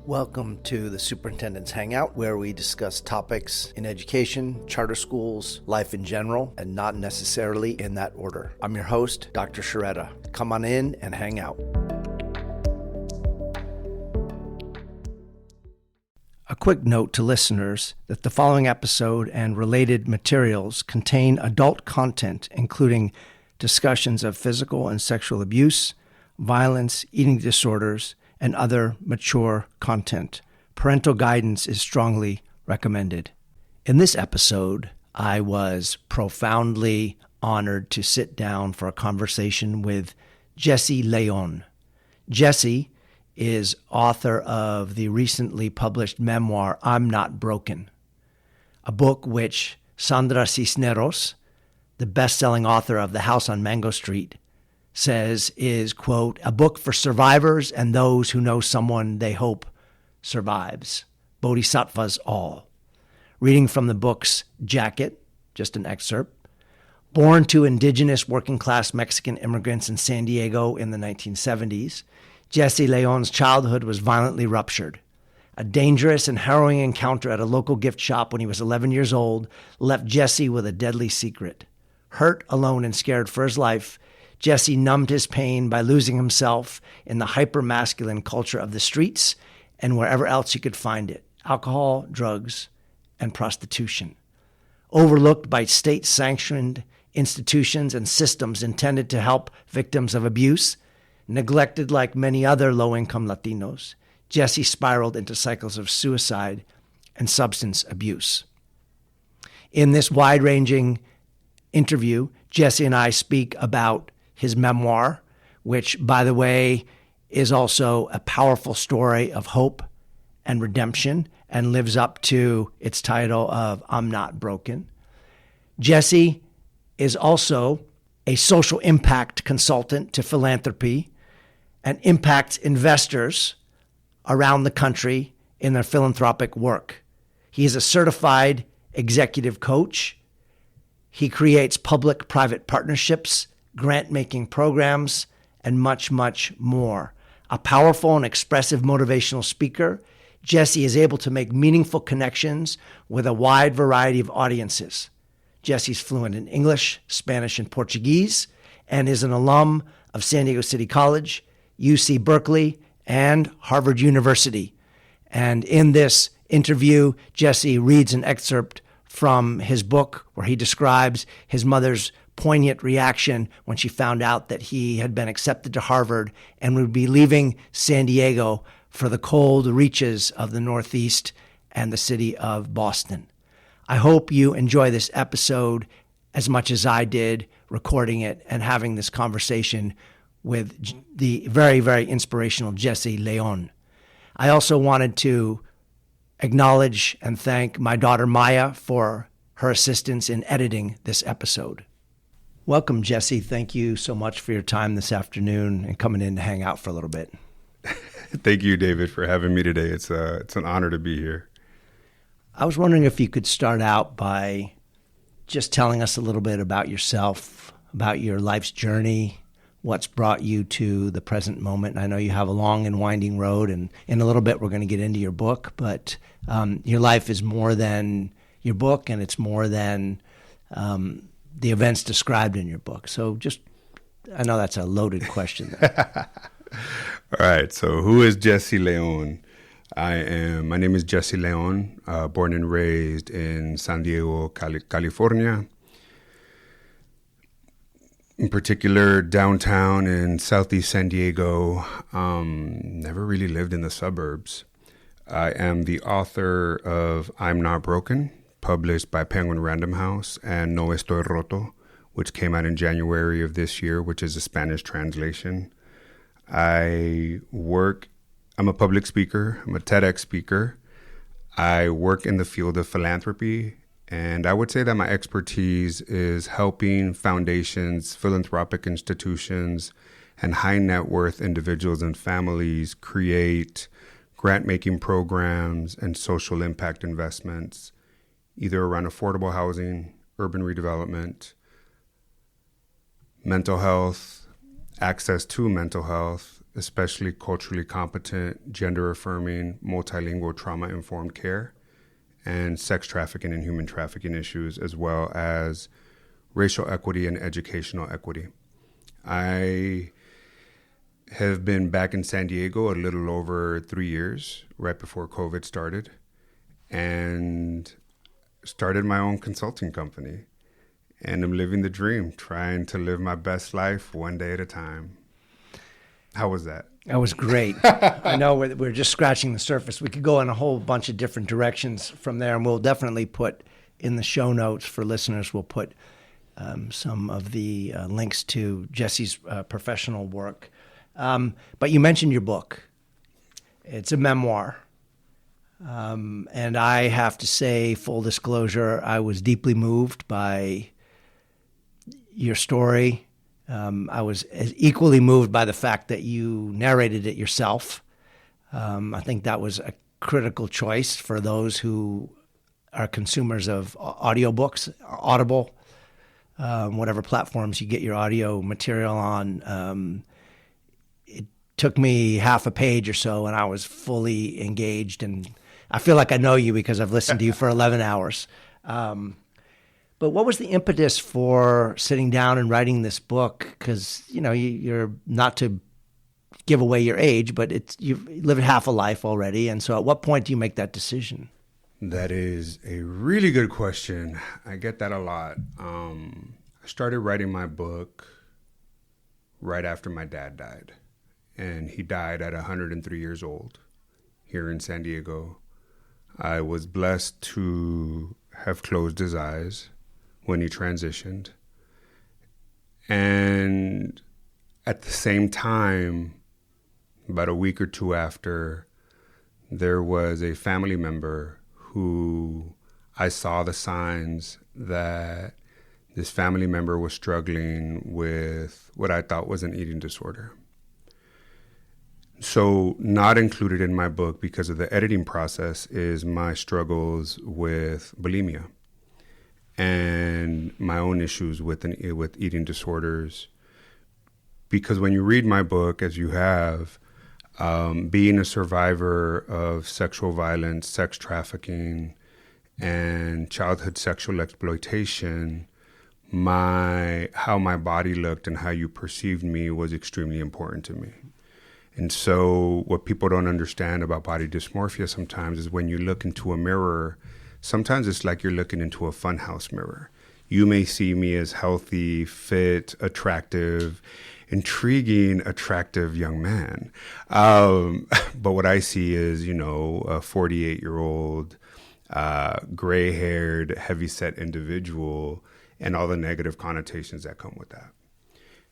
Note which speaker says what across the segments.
Speaker 1: Welcome to the Superintendent's Hangout, where we discuss topics in education, charter schools, life in general, and not necessarily in that order. I'm your host, Dr. Sharetta. Come on in and hang out. A quick note to listeners that the following episode and related materials contain adult content, including discussions of physical and sexual abuse, violence, eating disorders, and other mature content. Parental guidance is strongly recommended. In this episode, I was profoundly honored to sit down for a conversation with Jessie Leon. Jessie is author of the recently published memoir, I'm Not Broken, a book which Sandra Cisneros, the best-selling author of The House on Mango Street, says is, quote, a book for survivors and those who know someone they hope survives. Bodhisattvas all. Reading from the book's jacket, just an excerpt. Born to indigenous working-class Mexican immigrants in San Diego in the 1970s, Jessie Leon's childhood was violently ruptured. A dangerous and harrowing encounter at a local gift shop when he was 11 years old left Jessie with a deadly secret. Hurt, alone, and scared for his life, Jessie numbed his pain by losing himself in the hyper-masculine culture of the streets and wherever else he could find it: alcohol, drugs, and prostitution. Overlooked by state-sanctioned institutions and systems intended to help victims of abuse, neglected like many other low-income Latinos, Jessie spiraled into cycles of suicide and substance abuse. In this wide-ranging interview, Jessie and I speak about his memoir, which, by the way, is also a powerful story of hope and redemption and lives up to its title of I'm Not Broken. Jessie is also a social impact consultant to philanthropy and impacts investors around the country in their philanthropic work. He is a certified executive coach. He creates public-private partnerships, grant-making programs, and much, much more. A powerful and expressive motivational speaker, Jessie is able to make meaningful connections with a wide variety of audiences. Jessie's fluent in English, Spanish, and Portuguese, and is an alum of San Diego City College, UC Berkeley, and Harvard University. And in this interview, Jessie reads an excerpt from his book where he describes his mother's poignant reaction when she found out that he had been accepted to Harvard and would be leaving San Diego for the cold reaches of the Northeast and the city of Boston. I hope you enjoy this episode as much as I did recording it and having this conversation with the very, very inspirational Jessie Leon. I also wanted to acknowledge and thank my daughter Maya for her assistance in editing this episode. Welcome, Jessie. Thank you so much for your time this afternoon and coming in to hang out for a little bit.
Speaker 2: Thank you, David, for having me today. It's an honor to be here.
Speaker 1: I was wondering if you could start out by just telling us a little bit about yourself, about your life's journey, what's brought you to the present moment. And I know you have a long and winding road, and in a little bit we're going to get into your book, but your life is more than your book, and it's more than the events described in your book. So I know that's a loaded question.
Speaker 2: All right. So who is Jessie Leon? My name is Jessie Leon, born and raised in San Diego, California. In particular, downtown in Southeast San Diego. Never really lived in the suburbs. I am the author of I'm Not Broken, published by Penguin Random House, and No Estoy Roto, which came out in January of this year, which is a Spanish translation. I'm a public speaker. I'm a TEDx speaker. I work in the field of philanthropy, and I would say that my expertise is helping foundations, philanthropic institutions, and high net worth individuals and families create grant-making programs and social impact investments, either around affordable housing, urban redevelopment, mental health, access to mental health, especially culturally competent, gender-affirming, multilingual, trauma-informed care, and sex trafficking and human trafficking issues, as well as racial equity and educational equity. I have been back in San Diego a little over 3 years, right before COVID started, and started my own consulting company. And I'm living the dream, trying to live my best life one day at a time. How was that?
Speaker 1: That was great. I know we're just scratching the surface. We could go in a whole bunch of different directions from there, and we'll definitely put in the show notes for listeners, we'll put some of the links to Jesse's professional work. But you mentioned your book. It's a memoir. And I have to say, full disclosure, I was deeply moved by your story. I was equally moved by the fact that you narrated it yourself. I think that was a critical choice for those who are consumers of audiobooks, Audible, whatever platforms you get your audio material on. It took me half a page or so, and I was fully engaged. And I feel like I know you because I've listened to you for 11 hours. But what was the impetus for sitting down and writing this book? Because, you know, you're not to give away your age, but you've lived half a life already. And so at what point do you make that decision?
Speaker 2: That is a really good question. I get that a lot. I started writing my book right after my dad died. And he died at 103 years old here in San Diego. I was blessed to have closed his eyes when he transitioned. And at the same time, about a week or two after, there was a family member who I saw the signs that this family member was struggling with what I thought was an eating disorder. So not included in my book because of the editing process is my struggles with bulimia and my own issues with eating disorders. Because when you read my book, as you have, being a survivor of sexual violence, sex trafficking, and childhood sexual exploitation, how my body looked and how you perceived me was extremely important to me. And so what people don't understand about body dysmorphia sometimes is when you look into a mirror, sometimes it's like you're looking into a funhouse mirror. You may see me as healthy, fit, attractive, intriguing, attractive young man. But what I see is, a 48-year-old, gray-haired, heavy-set individual and all the negative connotations that come with that.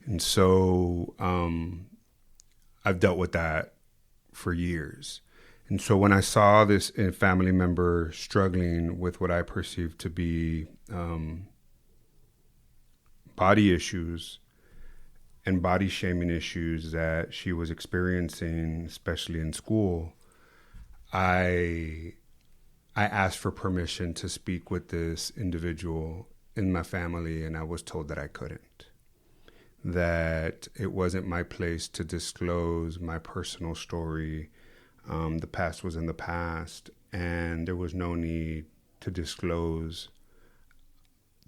Speaker 2: And so I've dealt with that for years. And so when I saw this family member struggling with what I perceived to be body issues and body shaming issues that she was experiencing, especially in school, I asked for permission to speak with this individual in my family, and I was told that I couldn't. That it wasn't my place to disclose my personal story. The past was in the past, and there was no need to disclose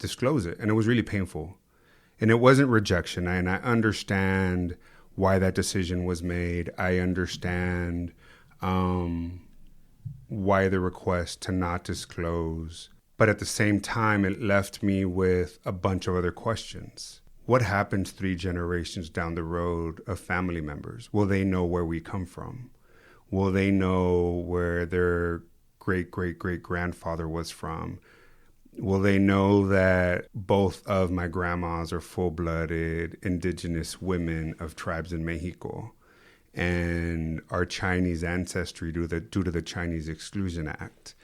Speaker 2: it. And it was really painful. And it wasn't rejection. And I understand why that decision was made. I understand why the request to not disclose. But at the same time, it left me with a bunch of other questions. What happens 3 generations down the road of family members? Will they know where we come from? Will they know where their great-great-great-grandfather was from? Will they know that both of my grandmas are full-blooded indigenous women of tribes in Mexico and are Chinese ancestry due to the Chinese Exclusion Act?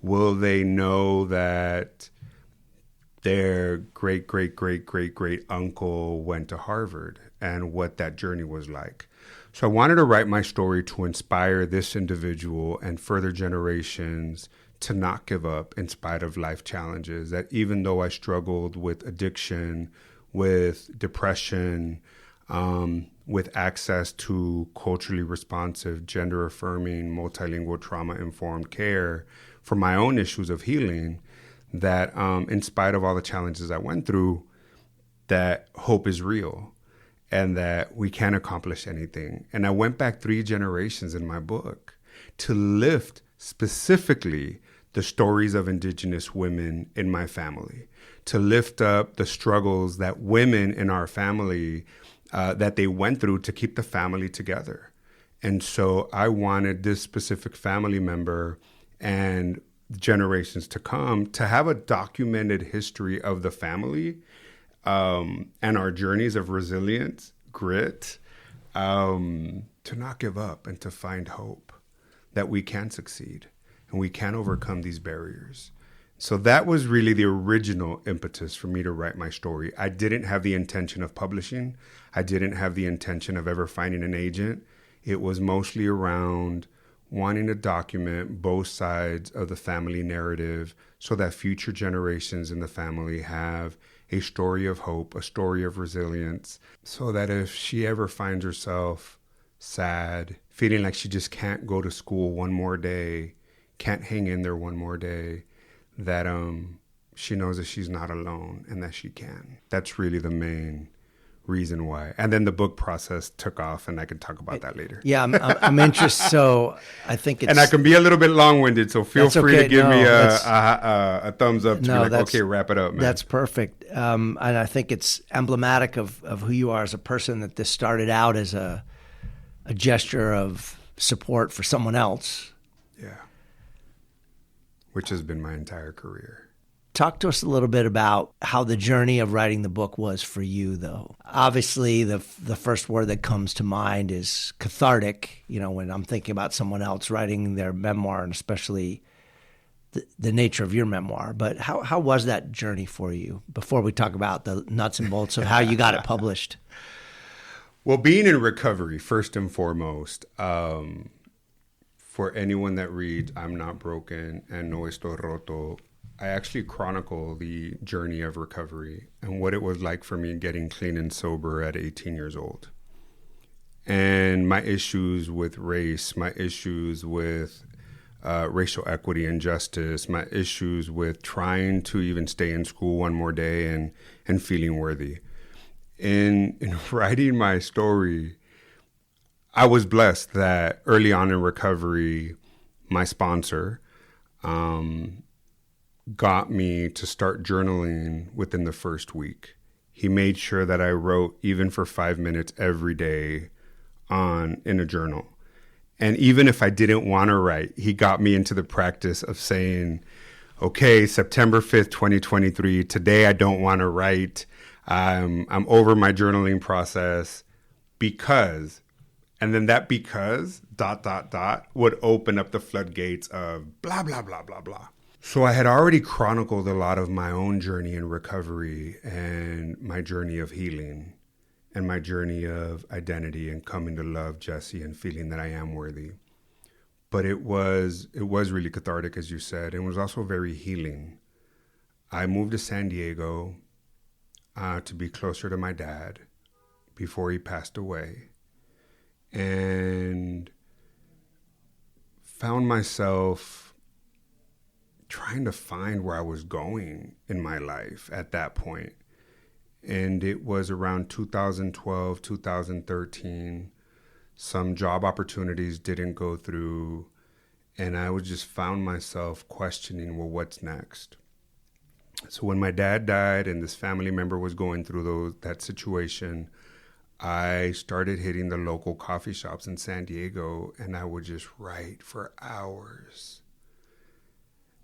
Speaker 2: Will they know that their great-great-great-great-great uncle went to Harvard and what that journey was like? So I wanted to write my story to inspire this individual and further generations to not give up in spite of life challenges, that even though I struggled with addiction, with depression, with access to culturally responsive, gender affirming, multilingual, trauma informed care for my own issues of healing, that in spite of all the challenges I went through, that hope is real and that we can accomplish anything. And I went back 3 generations in my book to lift specifically the stories of Indigenous women in my family, to lift up the struggles that women in our family that they went through to keep the family together. And so I wanted this specific family member and generations to come to have a documented history of the family and our journeys of resilience, grit, to not give up and to find hope that we can succeed and we can overcome these barriers. So that was really the original impetus for me to write my story. I didn't have the intention of publishing. I didn't have the intention of ever finding an agent. It was mostly around wanting to document both sides of the family narrative so that future generations in the family have a story of hope, a story of resilience, so that if she ever finds herself sad, feeling like she just can't go to school one more day, can't hang in there one more day, that she knows that she's not alone and that she can. That's really the main reason why. And then the book process took off, and I can talk about that later.
Speaker 1: Yeah, I'm interested. So I think it's...
Speaker 2: And I can be a little bit long-winded, so feel free to give me a thumbs up to be like, okay, wrap it up, man.
Speaker 1: That's perfect. And I think it's emblematic of who you are as a person, that this started out as a gesture of support for someone else.
Speaker 2: Yeah. Which has been my entire career.
Speaker 1: Talk to us a little bit about how the journey of writing the book was for you, though. Obviously, the first word that comes to mind is cathartic, when I'm thinking about someone else writing their memoir, and especially the nature of your memoir. But how was that journey for you, before we talk about the nuts and bolts of how you got it published?
Speaker 2: Well, being in recovery, first and foremost, for anyone that reads I'm Not Broken and No Estoy Roto, I actually chronicle the journey of recovery and what it was like for me getting clean and sober at 18 years old. And my issues with race, my issues with racial equity and justice, my issues with trying to even stay in school one more day and feeling worthy. In writing my story, I was blessed that early on in recovery, my sponsor got me to start journaling within the first week. He made sure that I wrote even for 5 minutes every day in a journal. And even if I didn't want to write, he got me into the practice of saying, okay, September 5th, 2023, today I don't want to write. I'm over my journaling process because, and then that because, ... would open up the floodgates of blah, blah, blah, blah, blah. So I had already chronicled a lot of my own journey in recovery and my journey of healing and my journey of identity and coming to love Jesse and feeling that I am worthy. But it was really cathartic, as you said, and it was also very healing. I moved to San Diego to be closer to my dad before he passed away, and found myself trying to find where I was going in my life at that point. And it was around 2012, 2013. Some job opportunities didn't go through, and I just found myself questioning, well, what's next? So when my dad died and this family member was going through that situation, I started hitting the local coffee shops in San Diego, and I would just write for hours.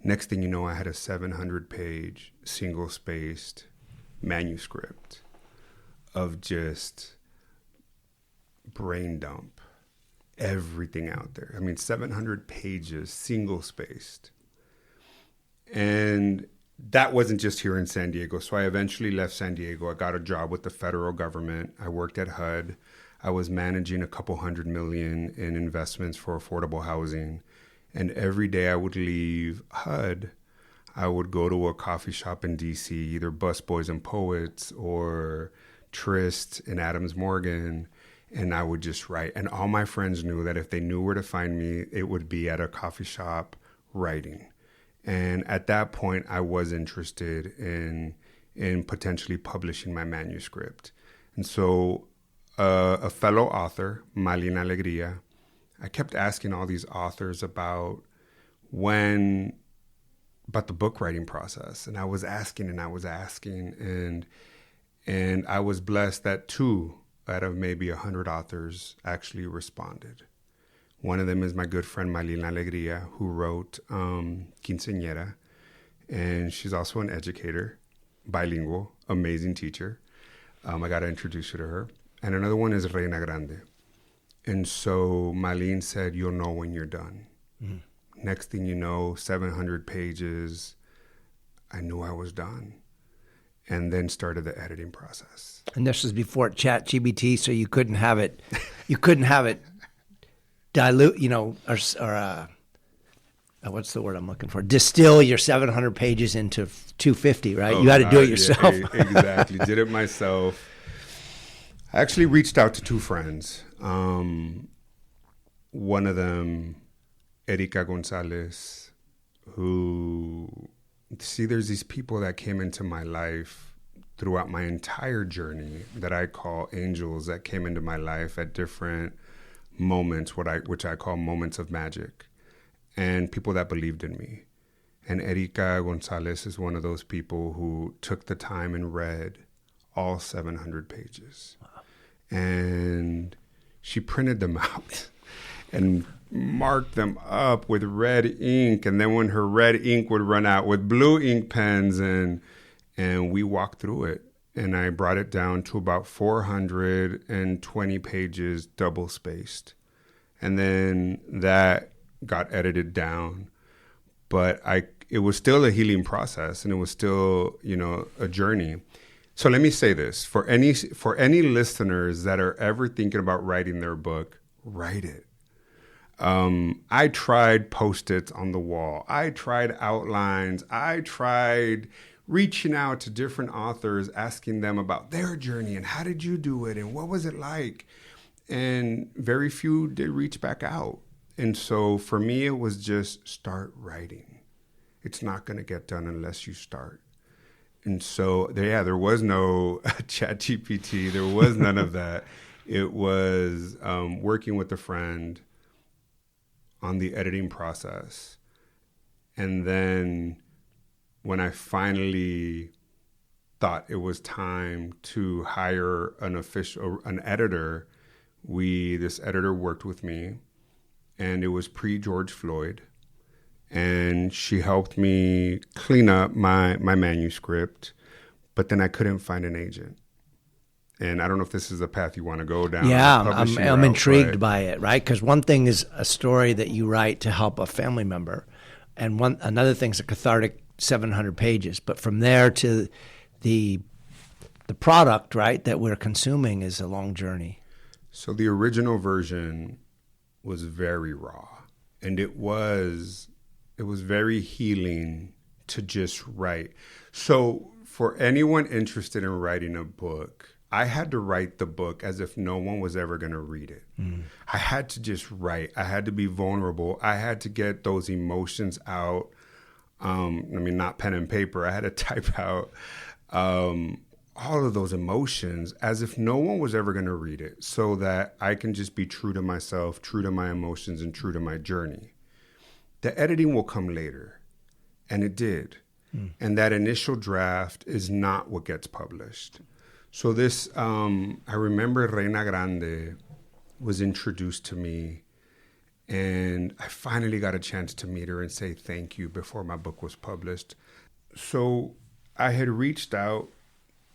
Speaker 2: Next thing you know, I had a 700-page, single-spaced manuscript of just brain dump, everything out there. I mean, 700 pages, single-spaced. And that wasn't just here in San Diego. So I eventually left San Diego. I got a job with the federal government. I worked at HUD. I was managing a couple $100 million in investments for affordable housing. And every day I would leave HUD, I would go to a coffee shop in DC, either Busboys and Poets or Tryst in Adams Morgan, and I would just write. And all my friends knew that if they knew where to find me, it would be at a coffee shop writing. And at that point, I was interested in potentially publishing my manuscript. And so a fellow author, Malina Alegria, I kept asking all these authors about the book writing process. And I was asking, and I was blessed that 2 out of maybe 100 authors actually responded. One of them is my good friend Malina Alegria, who wrote Quinceañera, and she's also an educator, bilingual, amazing teacher. I got to introduce you to her. And another one is Reina Grande. And so Malin said, you'll know when you're done. Mm. Next thing you know, 700 pages, I knew I was done. And then started the editing process.
Speaker 1: And this was before ChatGPT, so you couldn't have it dilute, or what's the word I'm looking for? Distill your 700 pages into 250, right? You had to do it yourself.
Speaker 2: Yeah, exactly. Did it myself. I actually reached out to 2 friends. One of them, Erika Gonzalez, there's these people that came into my life throughout my entire journey that I call angels that came into my life at different moments, which I call moments of magic, and people that believed in me. And Erika Gonzalez is one of those people who took the time and read all 700 pages. Wow. And she printed them out and marked them up with red ink. And then when her red ink would run out, with blue ink pens, and we walked through it. And I brought it down to about 420 pages, double spaced. And then that got edited down. But it was still a healing process, and it was still, a journey. So let me say this, for any listeners that are ever thinking about writing their book, write it. I tried Post-its on the wall. I tried outlines. I tried reaching out to different authors, asking them about their journey and how did you do it and what was it like? And very few did reach back out. And so for me, it was just start writing. It's not going to get done unless you start. And so, there was no ChatGPT. There was none of that. It was working with a friend on the editing process. And then when I finally thought it was time to hire an editor, this editor worked with me, and it was pre-George Floyd. And she helped me clean up my manuscript, but then I couldn't find an agent. And I don't know if this is the path you want to go down.
Speaker 1: Yeah, I'm intrigued by it, right? Because one thing is a story that you write to help a family member, and another thing is a cathartic 700 pages. But from there to the product, right, that we're consuming is a long journey.
Speaker 2: So the original version was very raw, and it was very healing to just write. So for anyone interested in writing a book, I had to write the book as if no one was ever going to read it. Mm. I had to just write. I had to be vulnerable. I had to get those emotions out. Not pen and paper. I had to type out all of those emotions as if no one was ever going to read it, so that I can just be true to myself, true to my emotions, and true to my journey. The editing will come later, and it did. Mm. And that initial draft is not what gets published. So this, I remember Reina Grande was introduced to me, and I finally got a chance to meet her and say thank you before my book was published. So I had reached out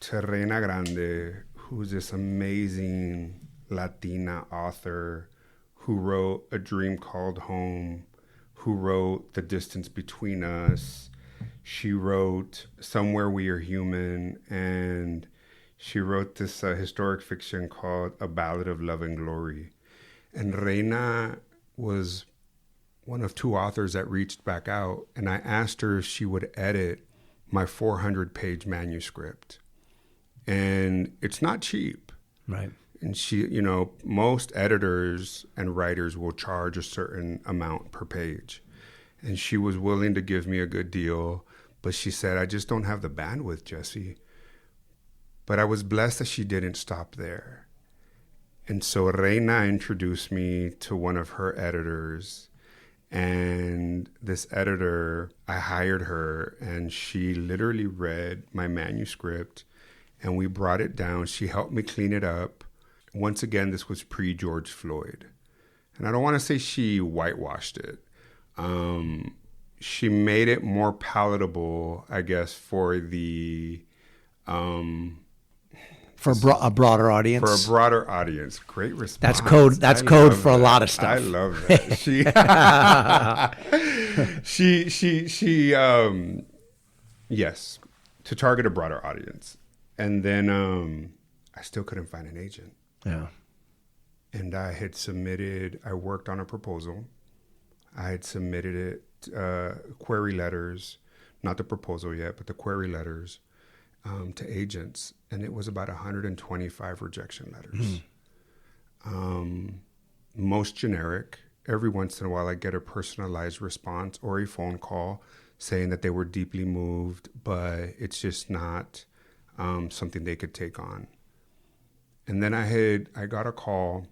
Speaker 2: to Reina Grande, who's this amazing Latina author who wrote A Dream Called Home, who wrote The Distance Between Us. She wrote Somewhere We Are Human, and she wrote this historic fiction called A Ballad of Love and Glory. And Reina was one of 2 authors that reached back out, and I asked her if she would edit my 400-page manuscript. And it's not cheap.
Speaker 1: Right.
Speaker 2: And she, most editors and writers will charge a certain amount per page. And she was willing to give me a good deal. But she said, I just don't have the bandwidth, Jesse. But I was blessed that she didn't stop there. And so Reina introduced me to one of her editors. And this editor, I hired her, and she literally read my manuscript, and we brought it down. She helped me clean it up. Once again, this was pre-George Floyd. And I don't want to say she whitewashed it. She made it more palatable, I guess, for the...
Speaker 1: for a broader audience.
Speaker 2: For a broader audience. Great response.
Speaker 1: That's code. That's code for a lot of stuff.
Speaker 2: I love that. Yes, to target a broader audience. And then I still couldn't find an agent.
Speaker 1: Yeah.
Speaker 2: And I worked on a proposal. I had submitted it, query letters, not the proposal yet, but the query letters to agents. And it was about 125 rejection letters. Most generic. Every once in a while, I get a personalized response or a phone call saying that they were deeply moved, but it's just not something they could take on. And then I got a call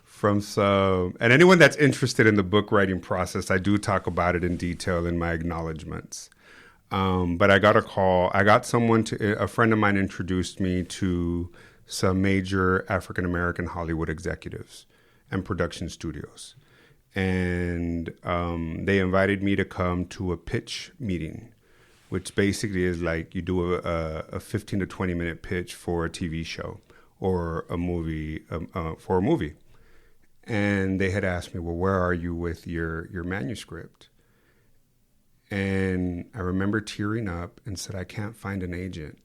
Speaker 2: from some, and anyone that's interested in the book writing process, I do talk about it in detail in my acknowledgments. But I got a call. I got a friend of mine introduced me to some major African-American Hollywood executives and production studios. And they invited me to come to a pitch meeting, which basically is like you do a 15 to 20 minute pitch for a TV show or a movie, for a movie. And they had asked me, well, where are you with your manuscript? And I remember tearing up and said, I can't find an agent.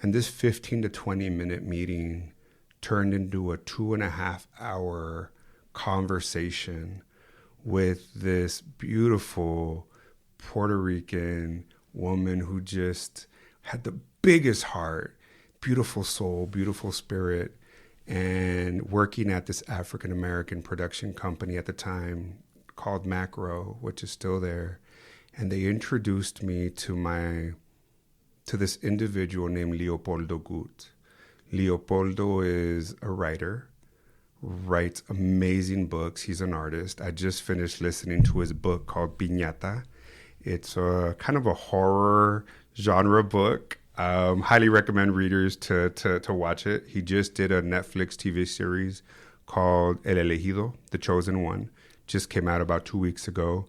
Speaker 2: And this 15 to 20 minute meeting turned into a 2.5 hour conversation with this beautiful Puerto Rican woman who just had the biggest heart, beautiful soul, beautiful spirit, and working at this African-American production company at the time called Macro, which is still there. And they introduced me to this individual named Leopoldo Gut. Leopoldo is a writer, writes amazing books. He's an artist. I just finished listening to his book called Piñata. It's a kind of a horror genre book. Highly recommend readers to watch it. He just did a Netflix TV series called El Elegido, The Chosen One. Just came out about 2 weeks ago.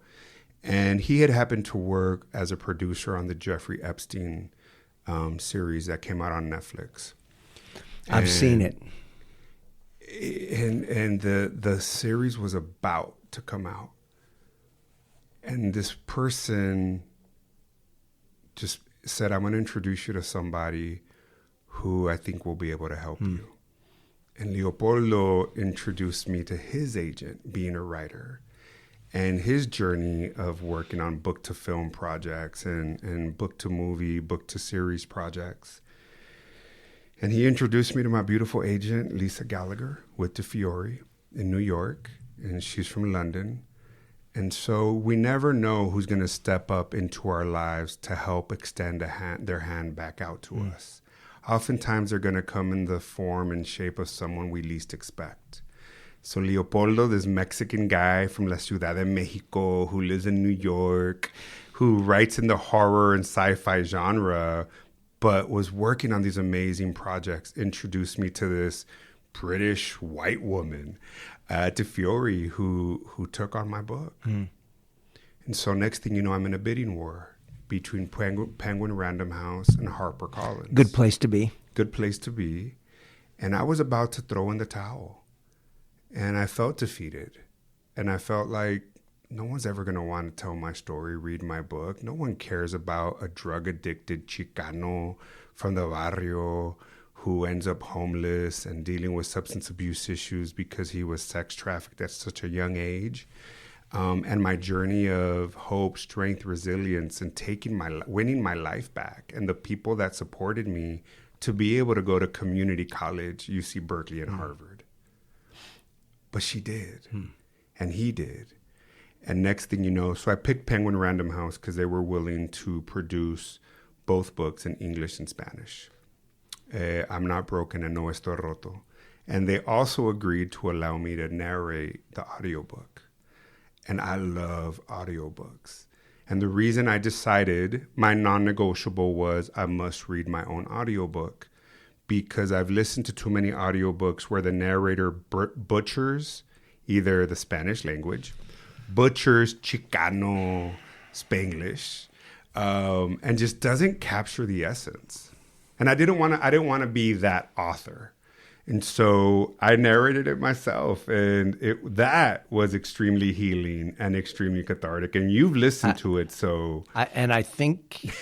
Speaker 2: And he had happened to work as a producer on the Jeffrey Epstein series that came out on Netflix.
Speaker 1: I've seen it.
Speaker 2: And the series was about to come out. And this person just said, I'm going to introduce you to somebody who I think will be able to help you. And Leopoldo introduced me to his agent, being a writer, and his journey of working on book-to-film projects and book-to-movie, book-to-series projects. And he introduced me to my beautiful agent, Lisa Gallagher, with DeFiore in New York, and she's from London. And so we never know who's going to step up into our lives to help extend their hand back out to us. Oftentimes they're going to come in the form and shape of someone we least expect. So Leopoldo, this Mexican guy from La Ciudad de Mexico who lives in New York, who writes in the horror and sci-fi genre, but was working on these amazing projects, introduced me to this British white woman, DeFiore, who took on my book. And so next thing you know, I'm in a bidding war between Penguin Random House and HarperCollins.
Speaker 1: Good place to be.
Speaker 2: Good place to be. And I was about to throw in the towel. And I felt defeated. And I felt like no one's ever going to want to tell my story, read my book. No one cares about a drug-addicted Chicano from the barrio who ends up homeless and dealing with substance abuse issues because he was sex trafficked at such a young age. And my journey of hope, strength, resilience, and winning my life back. And the people that supported me to be able to go to community college, UC Berkeley and Harvard. But she did. And he did. And next thing you know, so I picked Penguin Random House because they were willing to produce both books in English and Spanish. I'm Not Broken and No Estoy Roto. And they also agreed to allow me to narrate the audiobook. And I love audiobooks. And the reason I decided my non-negotiable was I must read my own audiobook, because I've listened to too many audiobooks where the narrator butchers either the Spanish language, butchers Chicano Spanglish, and just doesn't capture the essence. And I didn't want to be that author. And so I narrated it myself, and that was extremely healing and extremely cathartic. And you've listened to it, so
Speaker 1: I think,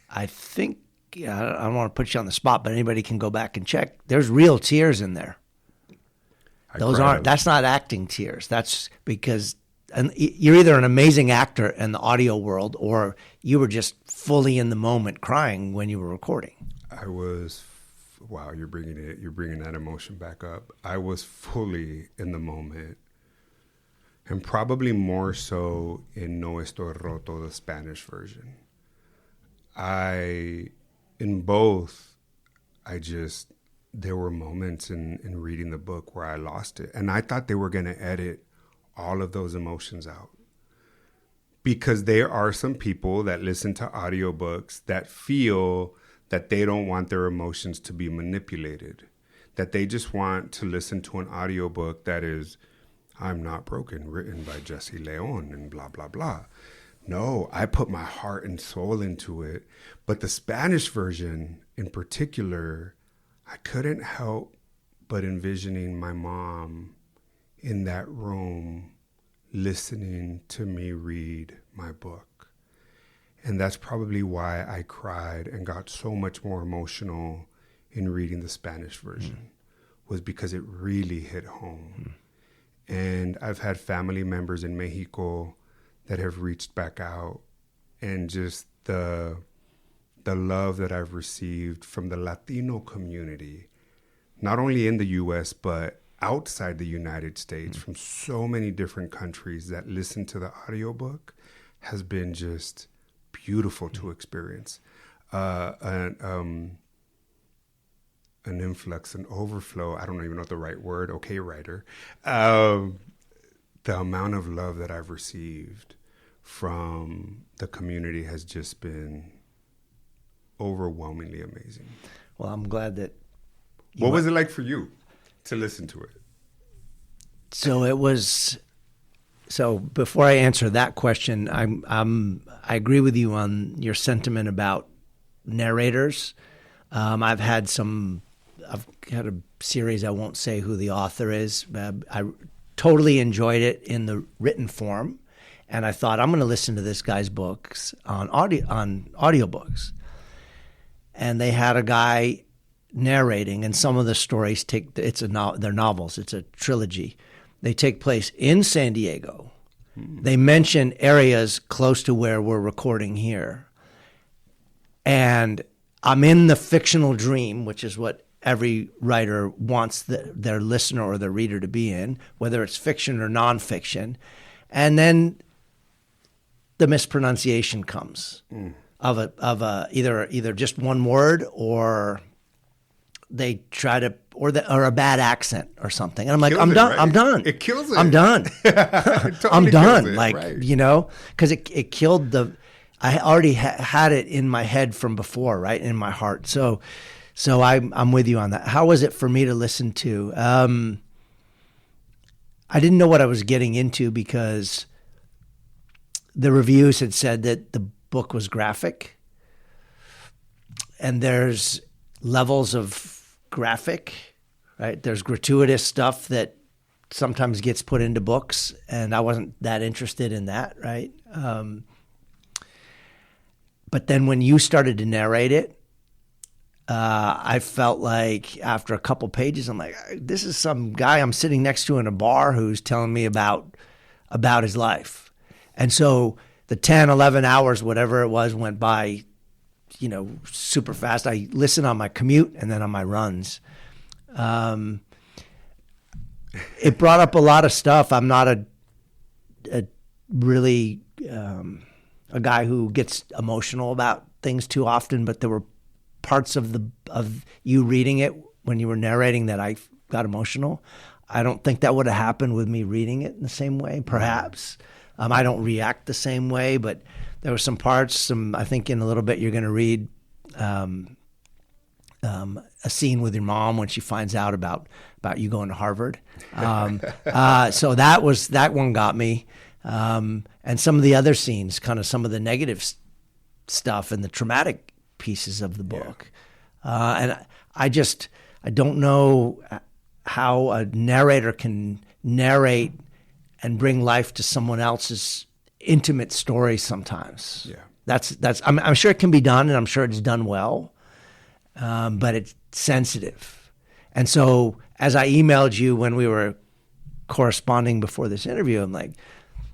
Speaker 1: I don't want to put you on the spot, but anybody can go back and check. There's real tears in there. That's not acting tears. That's because you're either an amazing actor in the audio world, or you were just fully in the moment crying when you were recording.
Speaker 2: I was. Wow, you're bringing that emotion back up. I was fully in the moment, and probably more so in No Estoy Roto, the Spanish version. There were moments in reading the book where I lost it, and I thought they were going to edit all of those emotions out, because there are some people that listen to audiobooks that feel that they don't want their emotions to be manipulated, that they just want to listen to an audiobook that is I'm Not Broken, written by Jesse Leon and blah, blah, blah. No, I put my heart and soul into it. But the Spanish version in particular, I couldn't help but envisioning my mom in that room listening to me read my book. And that's probably why I cried and got so much more emotional in reading the Spanish version, was because it really hit home. And I've had family members in Mexico that have reached back out, and just the love that I've received from the Latino community, not only in the U.S., but outside the United States, from so many different countries that listen to the audiobook, has been just beautiful to experience. An influx, an overflow, I don't even know the right word, okay, writer. The amount of love that I've received from the community has just been overwhelmingly amazing.
Speaker 1: Well, I'm glad that...
Speaker 2: What was it like for you to listen to it?
Speaker 1: So before I answer that question, I agree with you on your sentiment about narrators. I've had a series, I won't say who the author is. I totally enjoyed it in the written form, and I thought I'm going to listen to this guy's books on audiobooks. And they had a guy narrating, and some of the stories they're novels. It's a trilogy. They take place in San Diego. They mention areas close to where we're recording here. And I'm in the fictional dream, which is what every writer wants their listener or their reader to be in, whether it's fiction or nonfiction. And then the mispronunciation comes of either just one word, or they try to, or a bad accent or something. And I'm like, I'm done. Right? I'm done.
Speaker 2: It kills it.
Speaker 1: I'm done.
Speaker 2: Totally
Speaker 1: I'm done.
Speaker 2: Like, right.
Speaker 1: Because it killed I already had it in my head from before, right? In my heart. So I'm with you on that. How was it for me to listen to? I didn't know what I was getting into, because the reviews had said that the book was graphic, and there's levels of graphic, right? There's gratuitous stuff that sometimes gets put into books, and I wasn't that interested in that, right? But then when you started to narrate it, I felt like after a couple pages, I'm like, this is some guy I'm sitting next to in a bar who's telling me about his life. And so the 10, 11 hours, whatever it was, went by super fast. I listen on my commute and then on my runs. It brought up a lot of stuff. I'm not a really a guy who gets emotional about things too often, but there were parts of you reading it when you were narrating that I got emotional. I don't think that would have happened with me reading it in the same way, perhaps. I don't react the same way, but there were some parts, I think in a little bit you're going to read a scene with your mom when she finds out about you going to Harvard. So that one got me. And some of the other scenes, kind of some of the negative stuff and the traumatic pieces of the book. And I don't know how a narrator can narrate and bring life to someone else's intimate story sometimes. Yeah. I'm sure it can be done, and I'm sure it's done well, but it's sensitive. And so as I emailed you when we were corresponding before this interview, I'm like,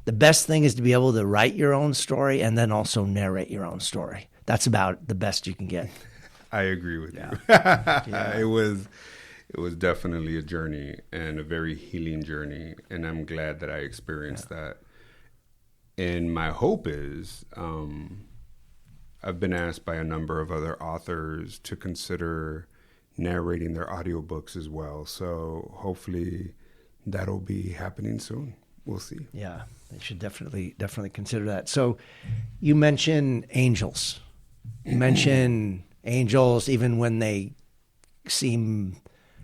Speaker 1: the best thing is to be able to write your own story and then also narrate your own story. That's about the best you can get.
Speaker 2: I agree with you. It was definitely a journey, and a very healing journey, and I'm glad that I experienced that. And my hope is, I've been asked by a number of other authors to consider narrating their audiobooks as well. So hopefully that'll be happening soon. We'll see.
Speaker 1: Yeah, they should definitely consider that. So you mentioned angels. You mention angels even when they seem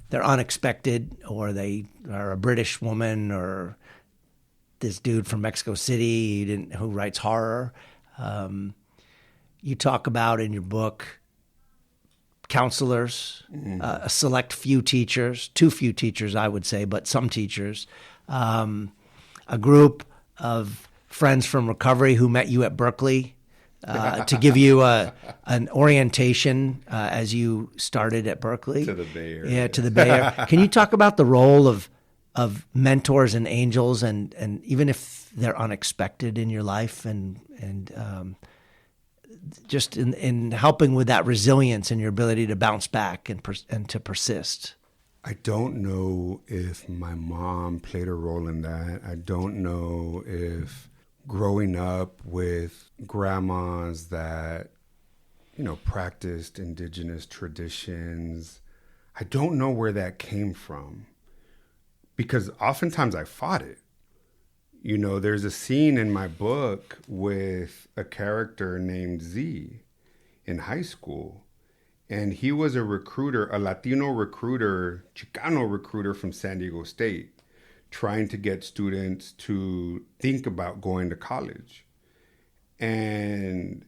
Speaker 1: they're unexpected, or they are a British woman, or this dude from Mexico City who writes horror. You talk about in your book counselors, a select few teachers, too few teachers, I would say, but some teachers, a group of friends from recovery who met you at Berkeley to give you an orientation as you started at Berkeley.
Speaker 2: To the Bay Area.
Speaker 1: Yeah, to the Bay Area. Can you talk about the role of mentors and angels, and even if they're unexpected in your life, and just in helping with that resilience and your ability to bounce back and to persist?
Speaker 2: I don't know if my mom played a role in that. I don't know if growing up with grandmas that, practiced indigenous traditions, I don't know where that came from, because oftentimes I fought it. There's a scene in my book with a character named Z in high school, and he was a recruiter, a Latino recruiter, Chicano recruiter from San Diego State, trying to get students to think about going to college. And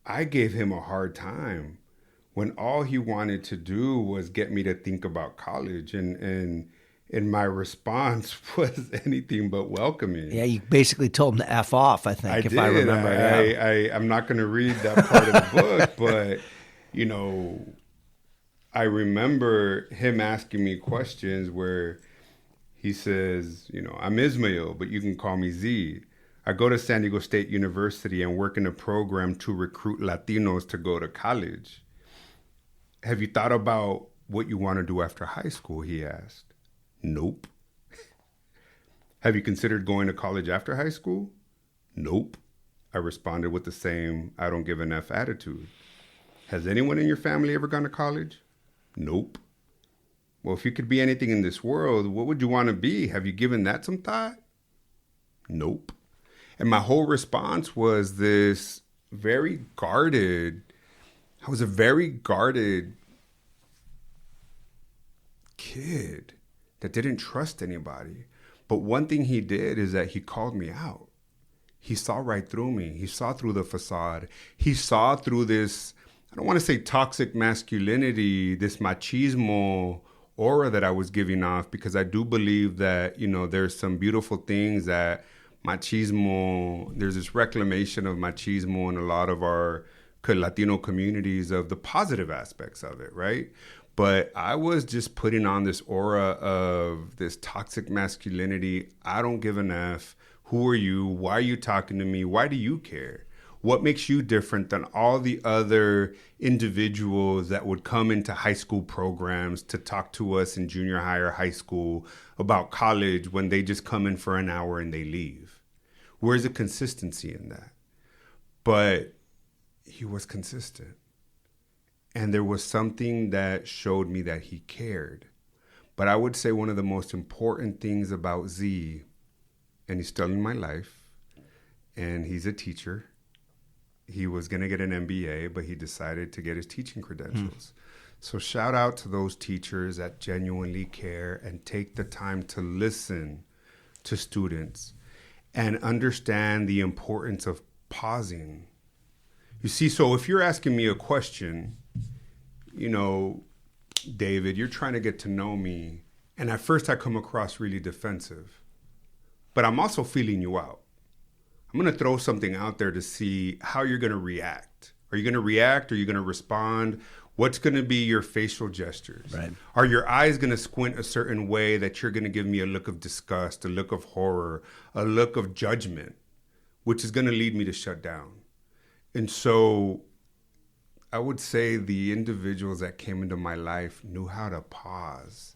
Speaker 2: I gave him a hard time when all he wanted to do was get me to think about college. And my response was anything but welcoming.
Speaker 1: Yeah, you basically told him to F off, I think, I remember.
Speaker 2: I'm not going to read that part of the book, but, I remember him asking me questions where he says, I'm Ismail, but you can call me Z. I go to San Diego State University and work in a program to recruit Latinos to go to college. Have you thought about what you want to do after high school? He asked. Nope. Have you considered going to college after high school? Nope. I responded with the same I don't give an F attitude. Has anyone in your family ever gone to college? Nope. Well, if you could be anything in this world, what would you want to be? Have you given that some thought? Nope. And my whole response was this very guarded, I was a very guarded kid that didn't trust anybody. But one thing he did is that he called me out. He saw right through me. He saw through the facade. He saw through this, I don't want to say toxic masculinity, this machismo aura that I was giving off, because I do believe that, there's some beautiful things that machismo, there's this reclamation of machismo in a lot of our Latino communities of the positive aspects of it, right? But I was just putting on this aura of this toxic masculinity. I don't give an F. Who are you? Why are you talking to me? Why do you care? What makes you different than all the other individuals that would come into high school programs to talk to us in junior high or high school about college when they just come in for an hour and they leave? Where's the consistency in that? But he was consistent. And there was something that showed me that he cared. But I would say one of the most important things about Z, and he's still in my life, and he's a teacher. He was going to get an MBA, but he decided to get his teaching credentials. So shout out to those teachers that genuinely care and take the time to listen to students and understand the importance of pausing. You see, so if you're asking me a question, you know, David, you're trying to get to know me, and at first I come across really defensive, but I'm also feeling you out. I'm going to throw something out there to see how you're going to react. Are you going to react? Are you going to respond? What's going to be your facial gestures?
Speaker 1: Right.
Speaker 2: Are your eyes going to squint a certain way that you're going to give me a look of disgust, a look of horror, a look of judgment, which is going to lead me to shut down? And so I would say the individuals that came into my life knew how to pause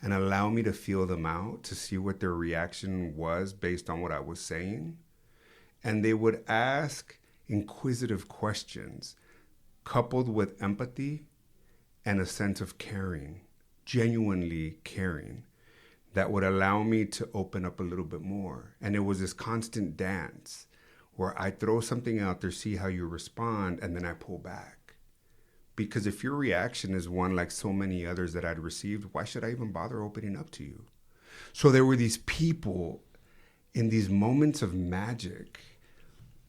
Speaker 2: and allow me to feel them out, to see what their reaction was based on what I was saying. And they would ask inquisitive questions coupled with empathy and a sense of caring, genuinely caring, that would allow me to open up a little bit more. And it was this constant dance where I throw something out there, see how you respond, and then I pull back. Because if your reaction is one like so many others that I'd received, why should I even bother opening up to you? So there were these people in these moments of magic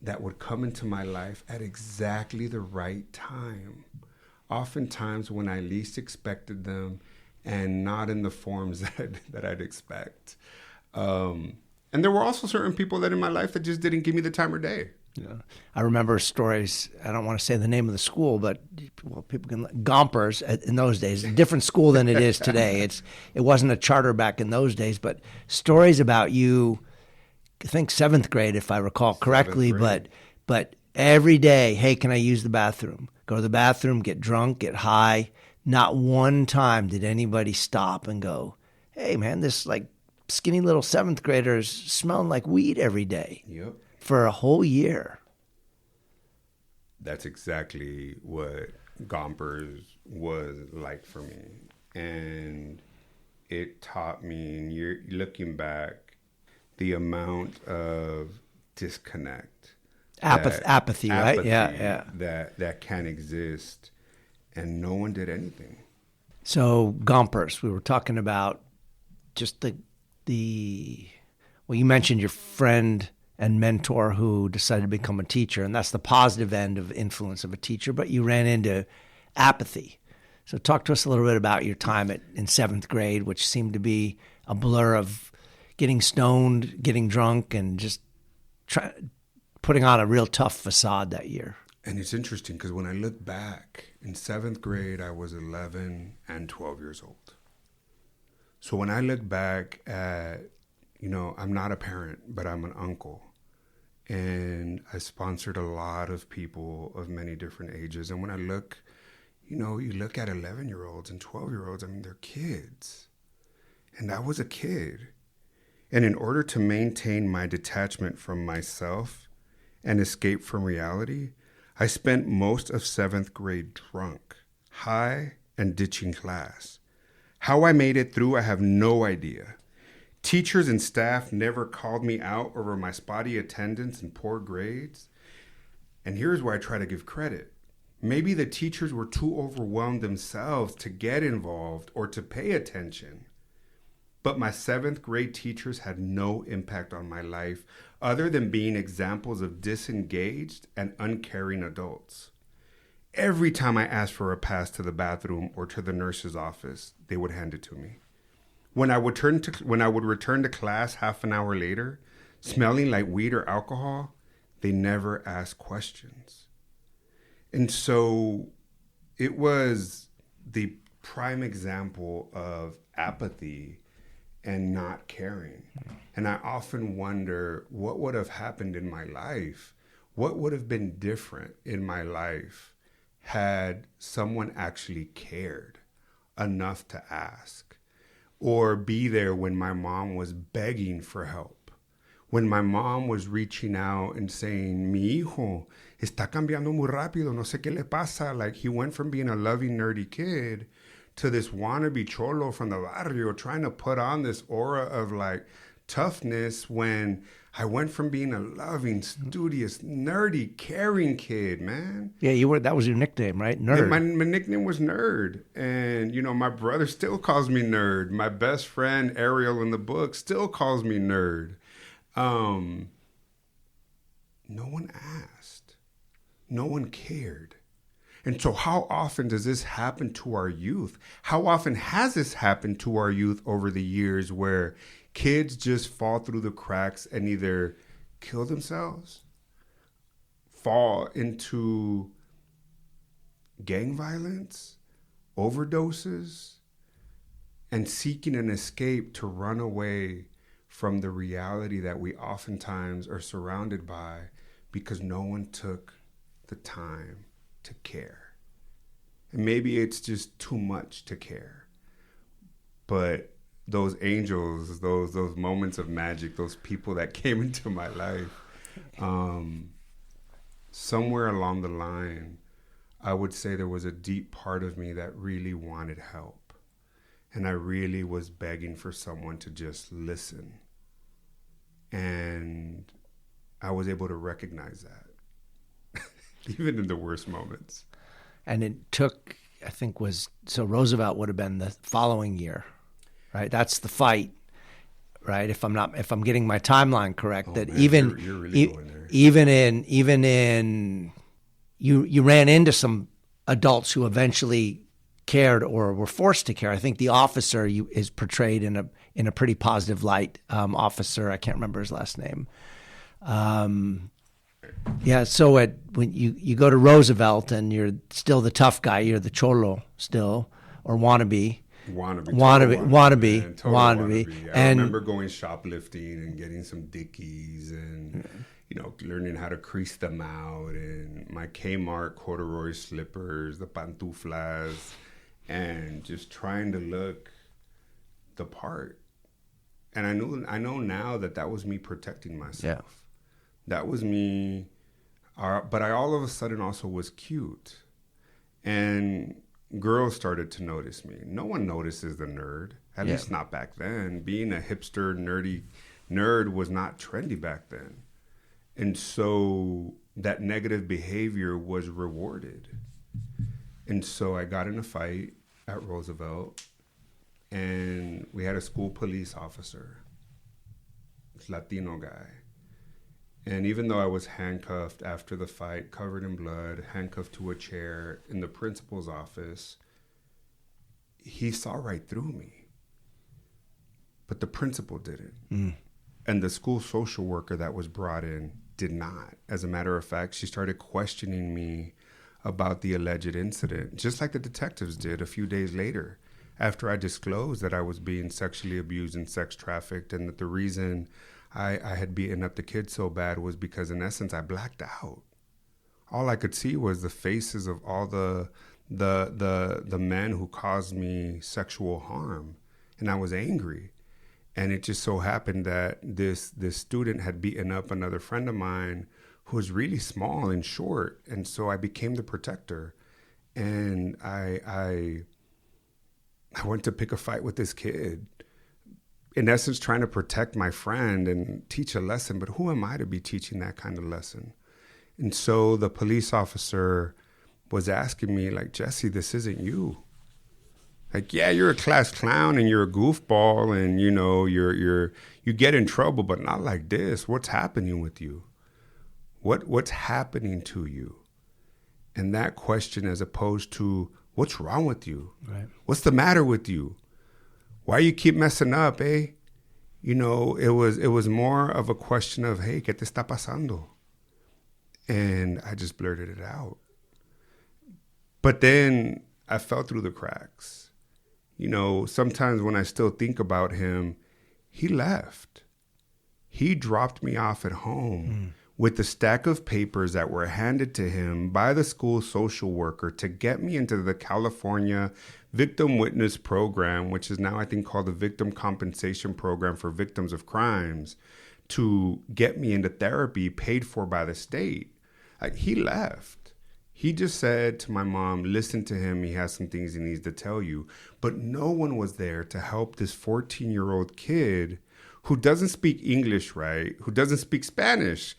Speaker 2: that would come into my life at exactly the right time. Oftentimes when I least expected them and not in the forms that I'd expect. And there were also certain people that in my life that just didn't give me the time of day.
Speaker 1: Yeah. I remember stories, I don't want to say the name of the school, but well, people can, Gompers in those days, a different school than it is today. It wasn't a charter back in those days, but stories about you, I think 7th grade, if I recall correctly, but every day, hey, can I use the bathroom? Go to the bathroom, get drunk, get high. Not one time did anybody stop and go, hey, man, this like skinny little 7th grader is smelling like weed every day.
Speaker 2: Yep.
Speaker 1: For a whole year.
Speaker 2: That's exactly what Gompers was like for me. And it taught me, and you're looking back, the amount of disconnect.
Speaker 1: Apathy, right? Yeah.
Speaker 2: That can exist. And no one did anything.
Speaker 1: So Gompers, we were talking about just well, you mentioned your friend and mentor who decided to become a teacher, and that's the positive end of influence of a teacher, but you ran into apathy. So talk to us a little bit about your time in 7th grade, which seemed to be a blur of getting stoned, getting drunk, and just putting on a real tough facade that year.
Speaker 2: And it's interesting because when I look back, in 7th grade, I was 11 and 12 years old. So when I look back at, I'm not a parent, but I'm an uncle. And I sponsored a lot of people of many different ages. And when I look, you look at 11-year-olds and 12-year-olds, I mean, they're kids. And I was a kid. And in order to maintain my detachment from myself and escape from reality, I spent most of 7th grade drunk, high, and ditching class. How I made it through, I have no idea. Teachers and staff never called me out over my spotty attendance and poor grades. And here's where I try to give credit. Maybe the teachers were too overwhelmed themselves to get involved or to pay attention. But my 7th grade teachers had no impact on my life other than being examples of disengaged and uncaring adults. Every time I asked for a pass to the bathroom or to the nurse's office, they would hand it to me. When I would return to class half an hour later, smelling like weed or alcohol, they never asked questions. And so it was the prime example of apathy and not caring. And I often wonder what would have happened in my life what would have been different in my life had someone actually cared enough to ask or be there when my mom was begging for help, when my mom was reaching out and saying, mi hijo está cambiando muy rápido, no sé qué le pasa. Like, he went from being a loving, nerdy kid to this wannabe cholo from the barrio trying to put on this aura of like toughness when I went from being a loving, studious, nerdy, caring kid, man.
Speaker 1: Yeah, you were. That was your nickname, right? Nerd.
Speaker 2: Yeah, my nickname was Nerd. And, you know, my brother still calls me Nerd. My best friend, Ariel, in the book, still calls me Nerd. No one asked. No one cared. And so how often does this happen to our youth? How often has this happened to our youth over the years where kids just fall through the cracks and either kill themselves, fall into gang violence, overdoses, and seeking an escape to run away from the reality that we oftentimes are surrounded by because no one took the time to care. And maybe it's just too much to care. But those angels, those moments of magic, those people that came into my life, somewhere along the line, I would say there was a deep part of me that really wanted help. And I really was begging for someone to just listen. And I was able to recognize that, even in the worst moments.
Speaker 1: And it took, I think, so Roosevelt would have been the following year, right? That's the fight, right? If I'm getting my timeline correct, that man,
Speaker 2: you're really going there.
Speaker 1: Even in you ran into some adults who eventually cared or were forced to care. I think the officer is portrayed in a pretty positive light. Officer, I can't remember his last name. Yeah, so when you go to Roosevelt and you're still the tough guy, you're the cholo still, or wannabe. Wannabe.
Speaker 2: Yeah, I remember going shoplifting and getting some Dickies and, learning how to crease them out, and my Kmart corduroy slippers, the pantuflas, and just trying to look the part. And I know now that was me protecting myself.
Speaker 1: Yeah.
Speaker 2: That was me. But I all of a sudden also was cute. And girls started to notice me. No one notices the nerd, at least not back then. Being a hipster, nerdy nerd was not trendy back then. And so that negative behavior was rewarded. And so I got in a fight at Roosevelt, and we had a school police officer, this Latino guy. And even though I was handcuffed after the fight, covered in blood, handcuffed to a chair in the principal's office, he saw right through me. But the principal didn't. Mm. And the school social worker that was brought in did not. As a matter of fact, she started questioning me about the alleged incident, just like the detectives did a few days later, after I disclosed that I was being sexually abused and sex trafficked, and that the reason I had beaten up the kid so bad was because, in essence, I blacked out. All I could see was the faces of all the men who caused me sexual harm, and I was angry. And it just so happened that this student had beaten up another friend of mine who was really small and short, and so I became the protector. And I went to pick a fight with this kid, in essence, trying to protect my friend and teach a lesson. But who am I to be teaching that kind of lesson? And so the police officer was asking me, like, Jesse, this isn't you. Like, yeah, you're a class clown and you're a goofball and, you get in trouble, but not like this. What's happening with you? What's happening to you? And that question, as opposed to, what's wrong with you?
Speaker 1: Right.
Speaker 2: What's the matter with you? Why you keep messing up, eh? It was more of a question of, hey, ¿qué te está pasando? And I just blurted it out. But then I fell through the cracks. Sometimes when I still think about him, he left. He dropped me off at home with the stack of papers that were handed to him by the school social worker to get me into the California Victim Witness Program, which is now I think called the Victim Compensation Program for Victims of Crimes, to get me into therapy paid for by the state. He left. He just said to my mom, listen to him. He has some things he needs to tell you. But no one was there to help this 14-year-old kid who doesn't speak English right, who doesn't speak Spanish,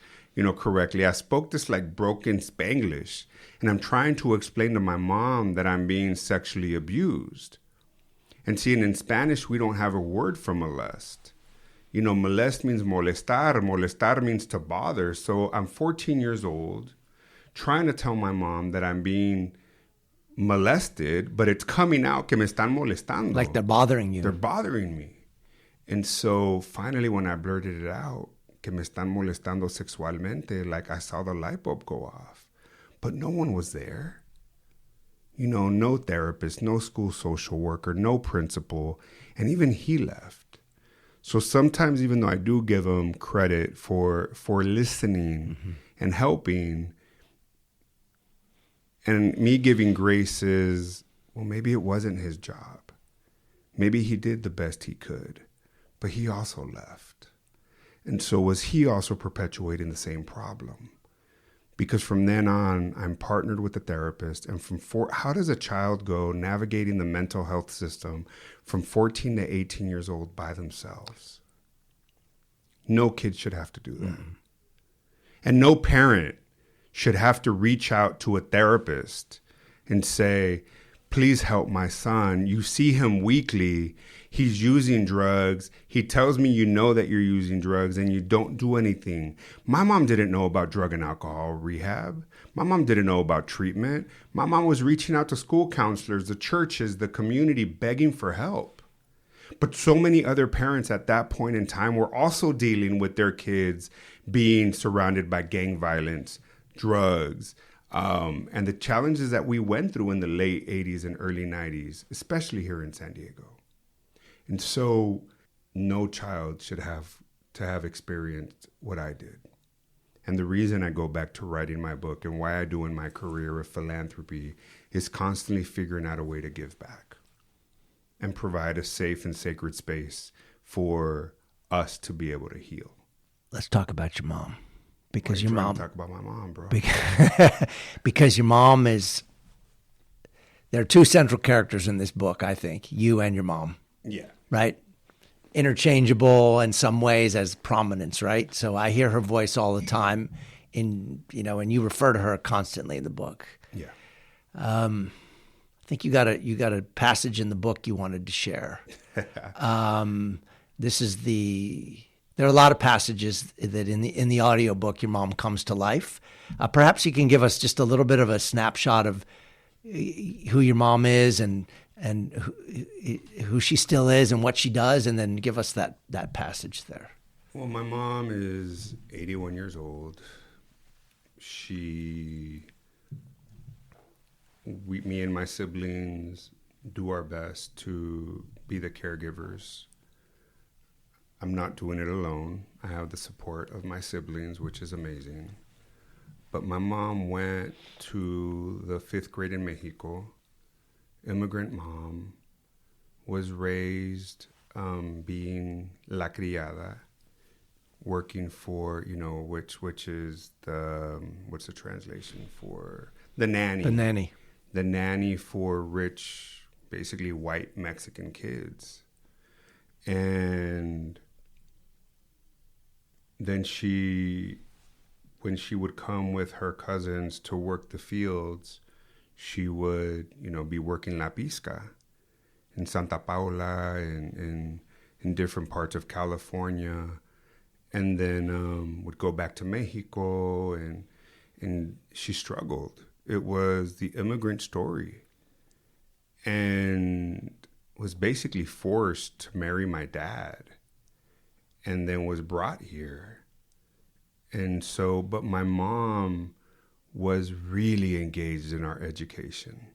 Speaker 2: correctly. I spoke this like broken Spanglish, and I'm trying to explain to my mom that I'm being sexually abused. And see, in Spanish, we don't have a word for molest. Molest means molestar. Molestar means to bother. So I'm 14 years old, trying to tell my mom that I'm being molested, but it's coming out que me están molestando.
Speaker 1: Like they're bothering you.
Speaker 2: They're bothering me. And so finally, when I blurted it out, que me están molestando sexualmente, like I saw the light bulb go off. But no one was there. No therapist, no school social worker, no principal, and even he left. So sometimes, even though I do give him credit for listening and helping, and me giving grace is, well, maybe it wasn't his job. Maybe he did the best he could, but he also left. And so was he also perpetuating the same problem? Because from then on, I'm partnered with a therapist. And how does a child go navigating the mental health system from 14 to 18 years old by themselves? No kid should have to do that. And no parent should have to reach out to a therapist and say, please help my son. You see him weekly. He's using drugs. He tells me that you're using drugs and you don't do anything. My mom didn't know about drug and alcohol rehab. My mom didn't know about treatment. My mom was reaching out to school counselors, the churches, the community, begging for help. But so many other parents at that point in time were also dealing with their kids being surrounded by gang violence, drugs, and the challenges that we went through in the late 80s and early 90s, especially here in San Diego. And so no child should have to have experienced what I did. And the reason I go back to writing my book and why I do in my career of philanthropy is constantly figuring out a way to give back and provide a safe and sacred space for us to be able to heal.
Speaker 1: Let's talk about your mom. Because your mom.
Speaker 2: Talk about my mom, bro.
Speaker 1: Because your mom is. There are two central characters in this book, I think. You and your mom.
Speaker 2: Yeah.
Speaker 1: Right? Interchangeable in some ways as prominence, right? So I hear her voice all the time, and you refer to her constantly in the book.
Speaker 2: Yeah.
Speaker 1: I think you got a passage in the book you wanted to share. There are a lot of passages that in the audiobook your mom comes to life. Perhaps you can give us just a little bit of a snapshot of who your mom is and who she still is and what she does, and then give us that passage there.
Speaker 2: Well, my mom is 81 years old. Me and my siblings do our best to be the caregivers. I'm not doing it alone. I have the support of my siblings, which is amazing. But my mom went to the 5th grade in Mexico, immigrant mom, was raised being la criada, working for, which is what's the translation for? The nanny.
Speaker 1: The nanny.
Speaker 2: The nanny for rich, basically white Mexican kids. And then when she would come with her cousins to work the fields, she would, be working la pizca in Santa Paula and in different parts of California, and then would go back to Mexico, and she struggled. It was the immigrant story, and was basically forced to marry my dad, and then was brought here. And so, but my mom was really engaged in our education.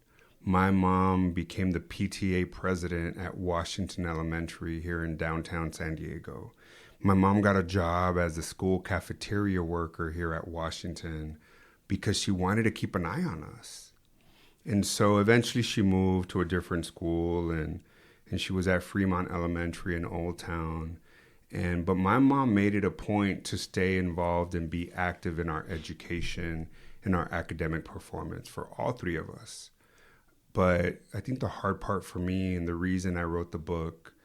Speaker 2: My mom became the PTA president at Washington Elementary here in downtown San Diego. My mom got a job as a school cafeteria worker here at Washington because she wanted to keep an eye on us. And so eventually she moved to a different school, and she was at Fremont Elementary in Old Town. But my mom made it a point to stay involved and be active in our education and our academic performance for all three of us. But I think the hard part for me, and the reason I wrote the book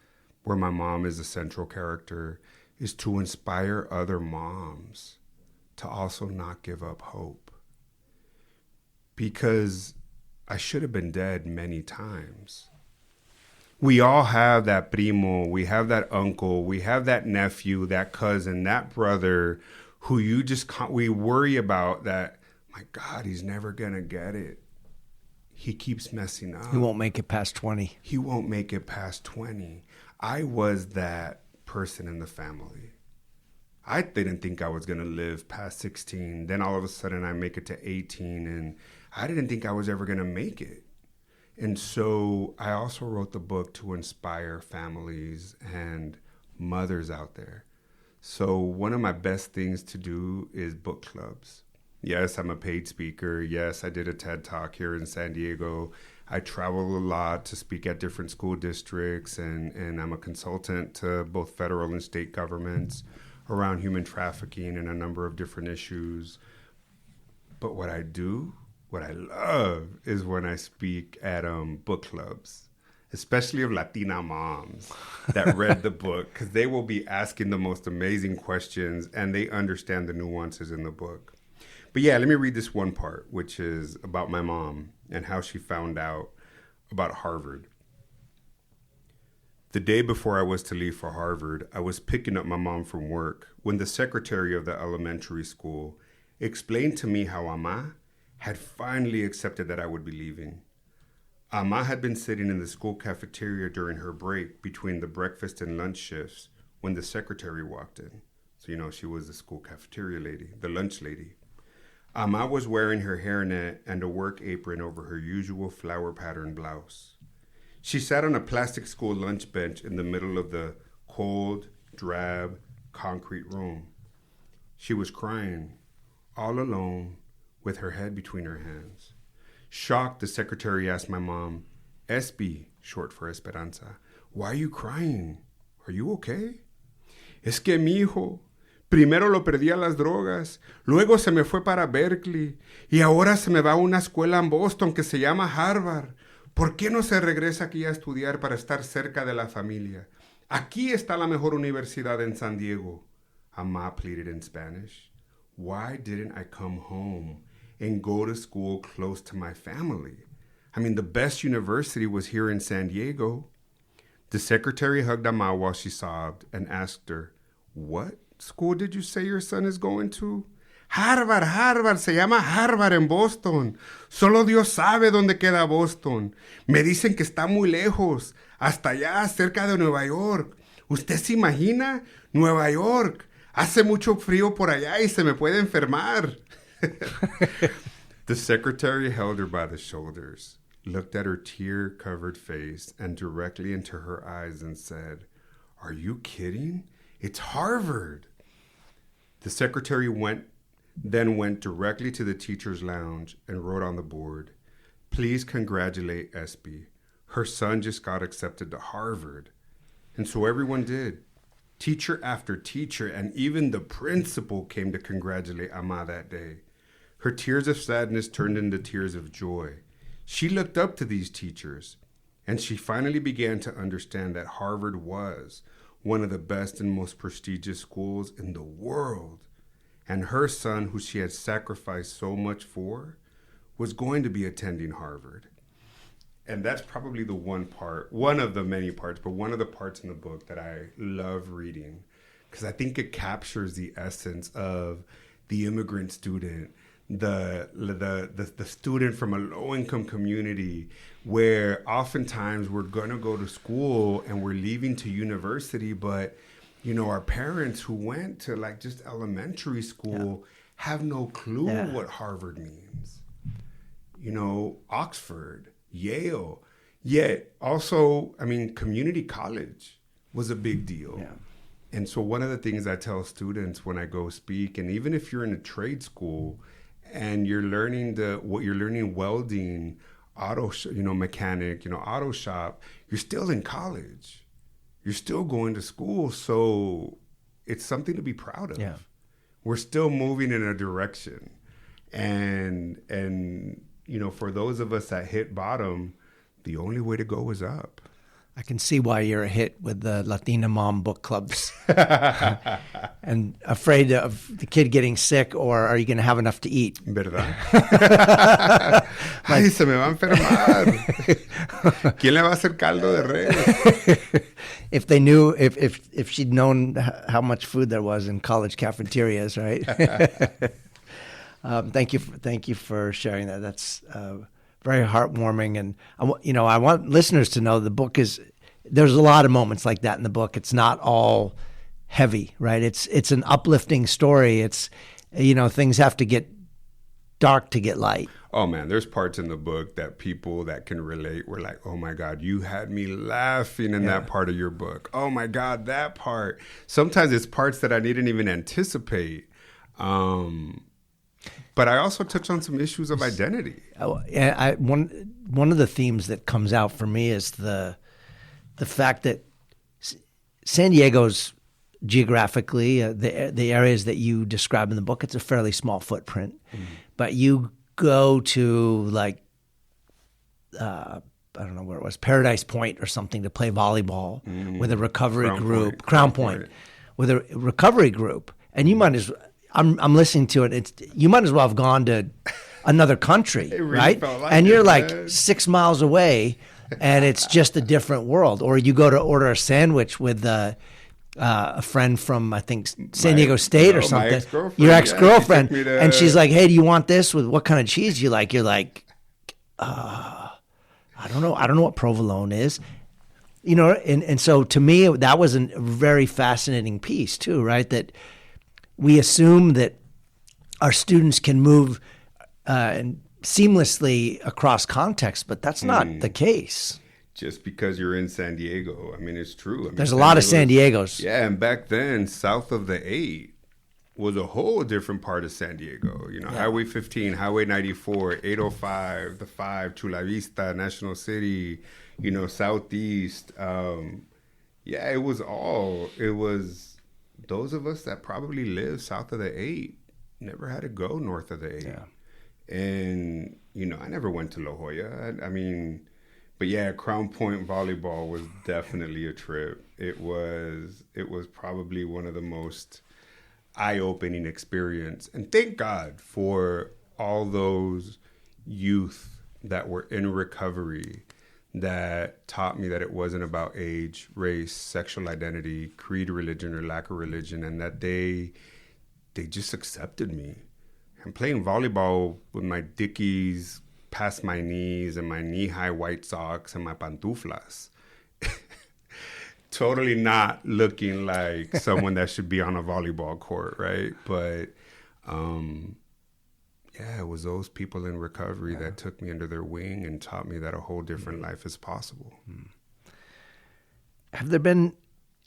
Speaker 2: where my mom is the central character, is to inspire other moms to also not give up hope. Because I should have been dead many times. We all have that primo, we have that uncle, we have that nephew, that cousin, that brother who we worry about that, my God, he's never going to get it. He keeps messing up.
Speaker 1: He won't make it past 20.
Speaker 2: He won't make it past 20. I was that person in the family. I didn't think I was going to live past 16. Then all of a sudden I make it to 18, and I didn't think I was ever going to make it. And so I also wrote the book to inspire families and mothers out there. So one of my best things to do is book clubs. Yes, I'm a paid speaker. Yes, I did a TED Talk here in San Diego. I travel a lot to speak at different school districts, and I'm a consultant to both federal and state governments around human trafficking and a number of different issues. But what I love is when I speak at book clubs, especially of Latina moms that read the book, because they will be asking the most amazing questions and they understand the nuances in the book. But yeah, let me read this one part, which is about my mom and how she found out about Harvard. The day before I was to leave for Harvard, I was picking up my mom from work when the secretary of the elementary school explained to me how Ama had finally accepted that I would be leaving. Ama had been sitting in the school cafeteria during her break between the breakfast and lunch shifts when the secretary walked in. So, she was the school cafeteria lady, the lunch lady. Ama was wearing her hairnet and a work apron over her usual flower-patterned blouse. She sat on a plastic school lunch bench in the middle of the cold, drab, concrete room. She was crying, all alone, with her head between her hands. Shocked, the secretary asked my mom, "Espi," short for Esperanza, "why are you crying? Are you okay?" "Es que mi hijo, primero lo perdí a las drogas, luego se me fue para Berkeley, y ahora se me va a una escuela en Boston que se llama Harvard. ¿Por qué no se regresa aquí a estudiar para estar cerca de la familia? Aquí está la mejor universidad en San Diego." Ama pleaded in Spanish. "Why didn't I come home and go to school close to my family? I mean, the best university was here in San Diego." The secretary hugged Ama while she sobbed and asked her, "What school did you say your son is going to?" Harvard, se llama Harvard en Boston. Solo Dios sabe dónde queda Boston. Me dicen que está muy lejos, hasta allá, cerca de Nueva York. ¿Usted se imagina? Nueva York. Hace mucho frío por allá y se me puede enfermar. The secretary held her by the shoulders, looked at her tear-covered face and directly into her eyes and said, "Are you kidding? It's Harvard." The secretary then went directly to the teacher's lounge and wrote on the board, "Please congratulate Espi. Her son just got accepted to Harvard." And so everyone did. Teacher after teacher, and even the principal came to congratulate Ama that day. Her tears of sadness turned into tears of joy. She looked up to these teachers, and she finally began to understand that Harvard was one of the best and most prestigious schools in the world. And her son, who she had sacrificed so much for, was going to be attending Harvard. And that's probably one of the many parts, but one of the parts in the book that I love reading, because I think it captures the essence of the immigrant student, the student from a low-income community, where oftentimes we're going to go to school and we're leaving to university, but our parents who went to just elementary school have no clue what Harvard means. Oxford, Yale. Yet also, community college was a big deal. And so one of the things I tell students when I go speak, and even if you're in a trade school and you're learning welding, mechanic, auto shop, you're still in college. You're still going to school. So it's something to be proud of.
Speaker 1: Yeah.
Speaker 2: We're still moving in a direction. And for those of us that hit bottom, the only way to go is up.
Speaker 1: I can see why you're a hit with the Latina mom book clubs. And afraid of the kid getting sick, or are you going to have enough to eat?
Speaker 2: ¿Verdad? Ay, se me va a enfermar. ¿Quién le va a hacer caldo de res?
Speaker 1: If they knew, if she'd known how much food there was in college cafeterias, right? Thank you for sharing that. That's very heartwarming, and I want listeners to know the book there's a lot of moments like that in the book. It's not all heavy, right? It's an uplifting story. It's things have to get dark to get light.
Speaker 2: Oh man, there's parts in the book that people that can relate were like, oh my God, you had me laughing in that part of your book. Oh my God, that part. Sometimes it's parts that I didn't even anticipate. But I also touch on some issues of identity.
Speaker 1: One of the themes that comes out for me is the fact that San Diego's geographically, the areas that you describe in the book, it's a fairly small footprint. Mm-hmm. But you go to I don't know where it was, Paradise Point or something, to play volleyball with a recovery group, Crown Point, with a recovery group, and you might as I'm listening to it. You might as well have gone to another country, really, right? And you're like 6 miles away, and it's just a different world. Or you go to order a sandwich with a friend from, I think, San Diego State or something. Your ex-girlfriend, and she's like, "Hey, do you want this with what kind of cheese you like?" You're like, I don't know. I don't know what provolone is. And so to me, that was a very fascinating piece too, right? That we assume that our students can move seamlessly across context, but that's not the case.
Speaker 2: Just because you're in San Diego, I mean, it's true. I mean,
Speaker 1: there's a lot of San Diegos.
Speaker 2: Yeah, and back then, south of the 8 was a whole different part of San Diego. Highway 15, Highway 94, 805, the 5, Chula Vista, National City, Southeast. It was those of us that probably lived south of the 8 never had to go north of the 8. Yeah. And, I never went to La Jolla. But yeah, Crown Point volleyball was definitely a trip. It was probably one of the most eye-opening experience. And thank God for all those youth that were in recovery that taught me that it wasn't about age, race, sexual identity, creed, religion, or lack of religion, and that they just accepted me. I'm playing volleyball with my Dickies past my knees and my knee-high white socks and my pantuflas. Totally not looking like someone that should be on a volleyball court, right? But it was those people in recovery that took me under their wing and taught me that a whole different life is possible.
Speaker 1: Have there been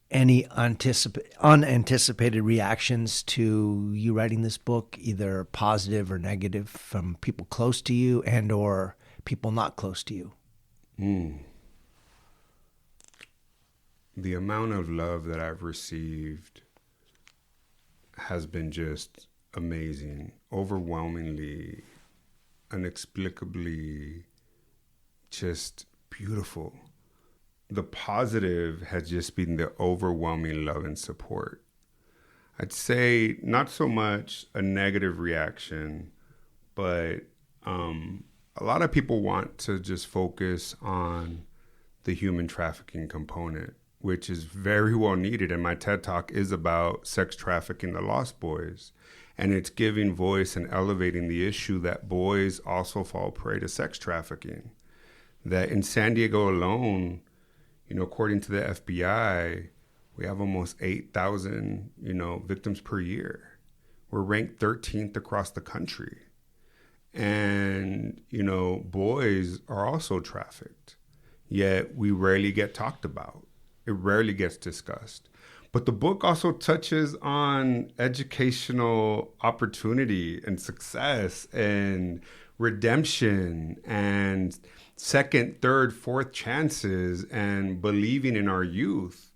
Speaker 1: any unanticipated reactions to you writing this book, either positive or negative, from people close to you and or people not close to you?
Speaker 2: The amount of love that I've received has been just amazing, overwhelmingly, inexplicably, just beautiful. The positive has just been the overwhelming love and support. I'd say not so much a negative reaction, but a lot of people want to just focus on the human trafficking component, which is very well needed. And my TED Talk is about sex trafficking, the lost boys. And it's giving voice and elevating the issue that boys also fall prey to sex trafficking. That in San Diego alone, according to the FBI, we have almost 8,000, victims per year. We're ranked 13th across the country. And, boys are also trafficked, yet we rarely get talked about. It rarely gets discussed. But the book also touches on educational opportunity and success and redemption and second, third, fourth chances and believing in our youth,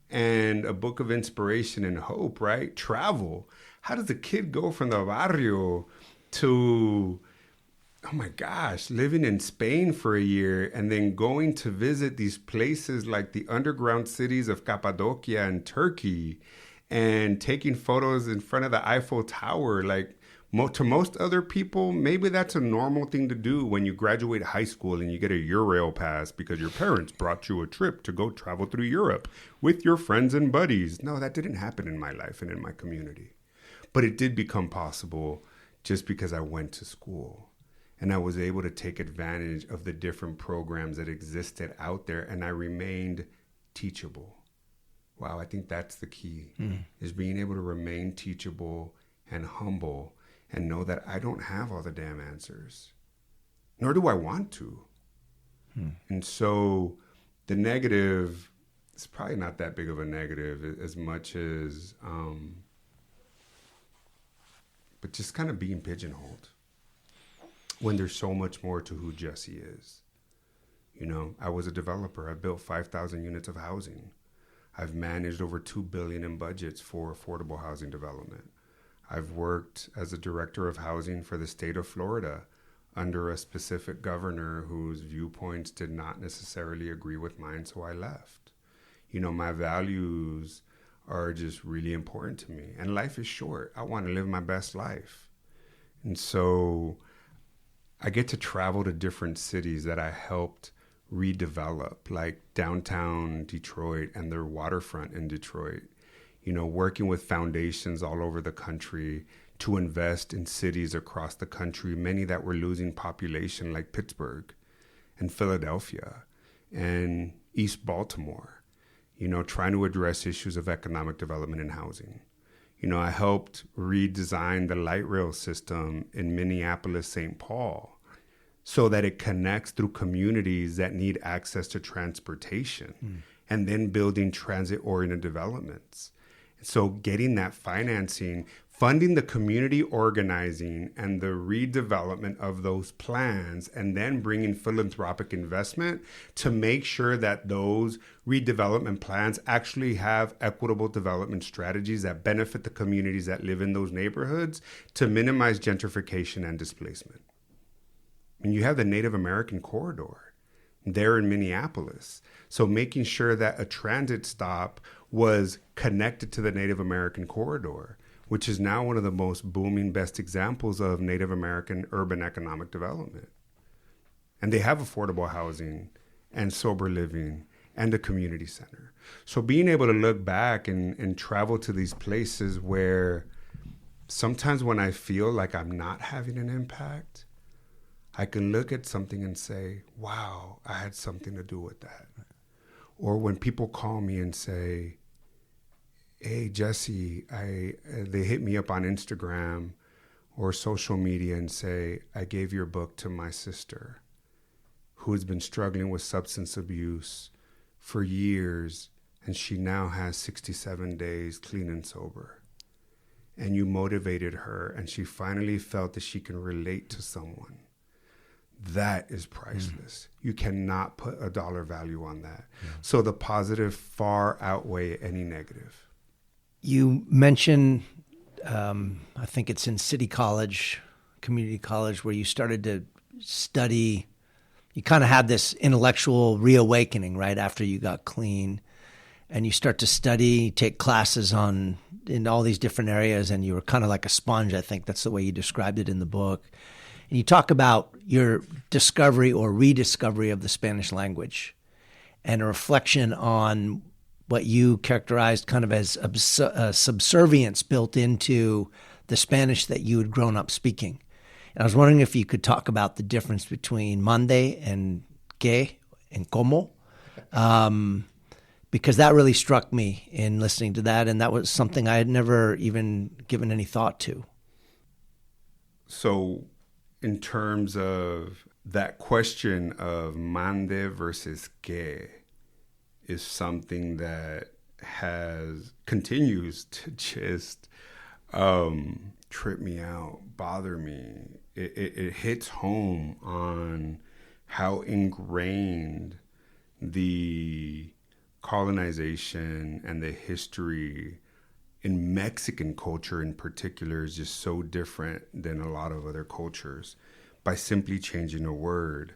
Speaker 2: and a book of inspiration and hope, right? Travel. How does a kid go from the barrio to, oh my gosh, living in Spain for a year and then going to visit these places like the underground cities of Cappadocia and Turkey and taking photos in front of the Eiffel Tower? Like, to most other people, maybe that's a normal thing to do when you graduate high school and you get a Eurail pass because your parents brought you a trip to go travel through Europe with your friends and buddies. No, that didn't happen in my life and in my community. But it did become possible just because I went to school and I was able to take advantage of the different programs that existed out there, and I remained teachable. Wow, I think that's the key, is being able to remain teachable and humble and know that I don't have all the damn answers, nor do I want to. And so the negative is probably not that big of a negative as much as, but just kind of being pigeonholed when there's so much more to who Jesse is. You know, I was a developer. I built 5,000 units of housing. I've managed over $2 billion in budgets for affordable housing development. I've worked as a director of housing for the state of Florida under a specific governor whose viewpoints did not necessarily agree with mine, so I left. You know, my values are just really important to me. And life is short. I want to live my best life. And so I get to travel to different cities that I helped redevelop, like downtown Detroit and their waterfront in Detroit. You know, working with foundations all over the country to invest in cities across the country, many that were losing population, like Pittsburgh and Philadelphia and East Baltimore, you know, trying to address issues of economic development and housing. You know, I helped redesign the light rail system in Minneapolis, St. Paul, so that it connects through communities that need access to transportation, and then building transit-oriented developments. So getting that financing, funding the community organizing and the redevelopment of those plans, and then bringing philanthropic investment to make sure that those redevelopment plans actually have equitable development strategies that benefit the communities that live in those neighborhoods to minimize gentrification and displacement. And you have the Native American corridor there in Minneapolis. So making sure that a transit stop was connected to the Native American corridor, which is now one of the most booming, best examples of Native American urban economic development. And they have affordable housing and sober living and a community center. So being able to look back and travel to these places where sometimes when I feel like I'm not having an impact, I can look at something and say, wow, I had something to do with that. Or when people call me and say, hey, Jesse, they hit me up on Instagram or social media and say, I gave your book to my sister who has been struggling with substance abuse for years, and she now has 67 days clean and sober. And you motivated her, and she finally felt that she can relate to someone. That is priceless. You cannot put a dollar value on that. So the positive far outweigh any negative.
Speaker 1: You mentioned, I think it's in City College, community college, where you started to study. You kind of had this intellectual reawakening right after you got clean, and you start to study, take classes in all these different areas, and you were kind of like a sponge. I think that's the way you described it in the book. And you talk about your discovery or rediscovery of the Spanish language and a reflection on what you characterized kind of as subservience built into the Spanish that you had grown up speaking. And I was wondering if you could talk about the difference between mande and que and como, because that really struck me in listening to that, and that was something I had never even given any thought to.
Speaker 2: So in terms of that question of mande versus que is something that continues to just trip me out, bother me. It hits home on how ingrained the colonization and the history in Mexican culture in particular is just so different than a lot of other cultures by simply changing a word.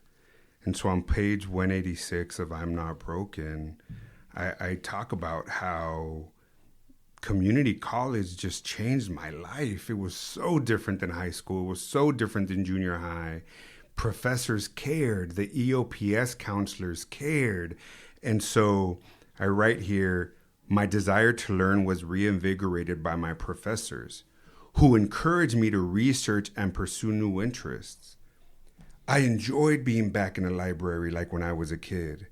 Speaker 2: And so on page 186 of I'm Not Broken, I talk about how community college just changed my life. It was so different than high school. It was so different than junior high. Professors cared. The EOPS counselors cared. And so I write here, my desire to learn was reinvigorated by my professors, who encouraged me to research and pursue new interests. I enjoyed being back in a library like when I was a kid.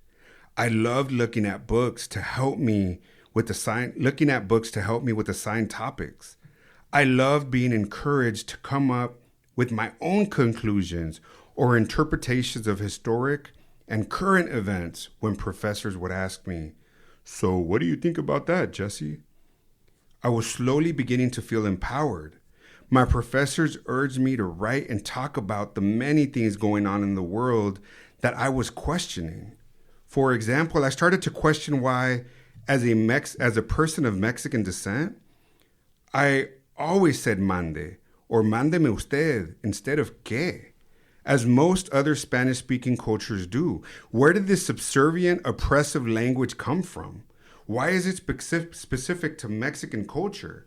Speaker 2: I loved looking at books to help me with assigned topics. I loved being encouraged to come up with my own conclusions or interpretations of historic and current events when professors would ask me, "So what do you think about that, Jesse?" I was slowly beginning to feel empowered. My professors urged me to write and talk about the many things going on in the world that I was questioning. For example, I started to question why, as a person of Mexican descent, I always said mande or mándeme usted instead of que, as most other Spanish-speaking cultures do. Where did this subservient, oppressive language come from? Why is it specific to Mexican culture?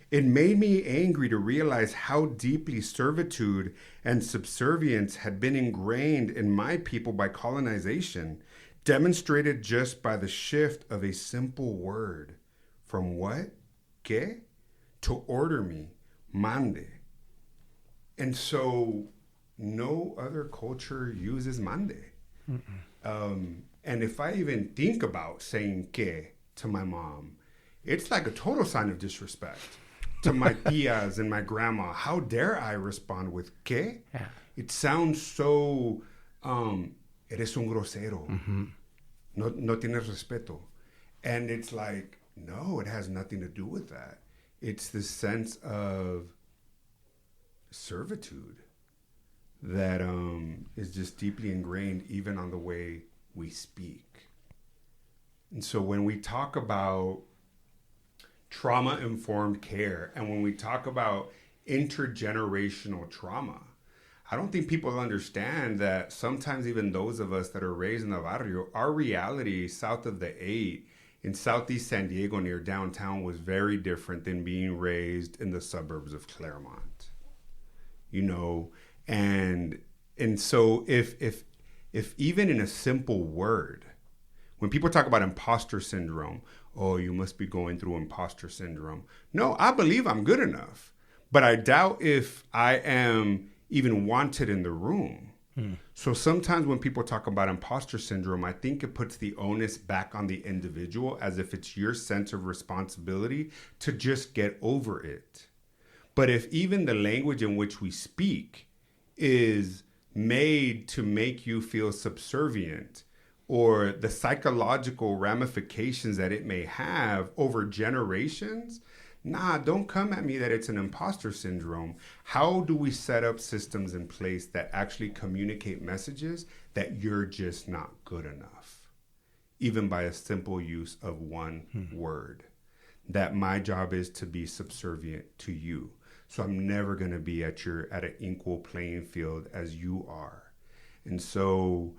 Speaker 2: It made me angry to realize how deeply servitude and subservience had been ingrained in my people by colonization, demonstrated just by the shift of a simple word from what? Que? To order me, mande. And so no other culture uses mande. And if I even think about saying que to my mom, it's like a total sign of disrespect to my tias and my grandma. How dare I respond with que? Yeah. It sounds so, eres un grosero. No tienes respeto. And it's like, no, it has nothing to do with that. It's this sense of servitude that is just deeply ingrained even on the way we speak. And so when we talk about trauma-informed care and when we talk about intergenerational trauma, I don't think people understand that sometimes even those of us that are raised in the barrio, our reality south of the 8 in Southeast San Diego near downtown was very different than being raised in the suburbs of Claremont. You know, and so if even in a simple word, when people talk about imposter syndrome, oh, you must be going through imposter syndrome. No, I believe I'm good enough, but I doubt if I am even wanted in the room. So sometimes when people talk about imposter syndrome, I think it puts the onus back on the individual as if it's your sense of responsibility to just get over it. But if even the language in which we speak is made to make you feel subservient, or the psychological ramifications that it may have over generations, don't come at me that it's an imposter syndrome. How do we set up systems in place that actually communicate messages that you're just not good enough? Even by a simple use of one word. That my job is to be subservient to you. So I'm never going to be at an equal playing field as you are. And so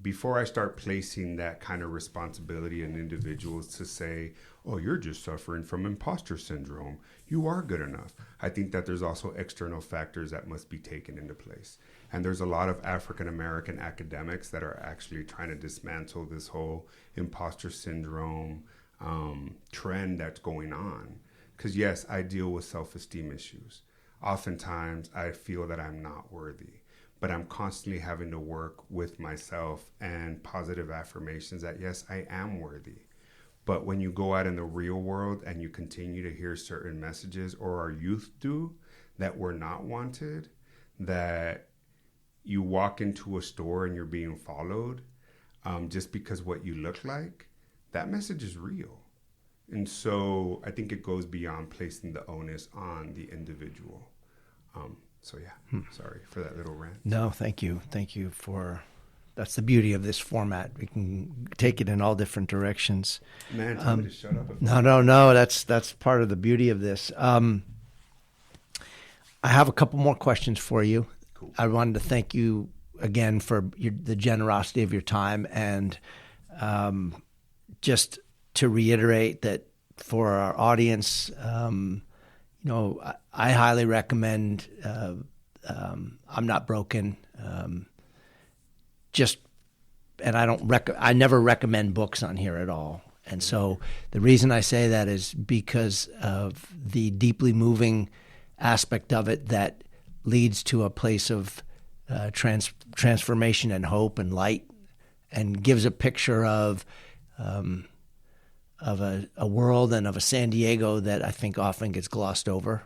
Speaker 2: before I start placing that kind of responsibility on individuals to say, oh, you're just suffering from imposter syndrome, you are good enough, I think that there's also external factors that must be taken into place. And there's a lot of African American academics that are actually trying to dismantle this whole imposter syndrome trend that's going on. Because yes, I deal with self-esteem issues. Oftentimes I feel that I'm not worthy, but I'm constantly having to work with myself and positive affirmations that yes, I am worthy. But when you go out in the real world and you continue to hear certain messages, or our youth do, that we're not wanted, that you walk into a store and you're being followed just because what you look like, that message is real. And so I think it goes beyond placing the onus on the individual. So yeah, sorry for that little rant.
Speaker 1: No, thank you. Thank you for, that's the beauty of this format. We can take it in all different directions.
Speaker 2: Man, tell me to shut up.
Speaker 1: No. That's part of the beauty of this. I have a couple more questions for you.
Speaker 2: Cool.
Speaker 1: I wanted to thank you again for the generosity of your time, and just to reiterate that for our audience, I highly recommend I'm Not Broken. I never recommend books on here at all. And so the reason I say that is because of the deeply moving aspect of it that leads to a place of transformation and hope and light, and gives a picture of a world and of a San Diego that I think often gets glossed over.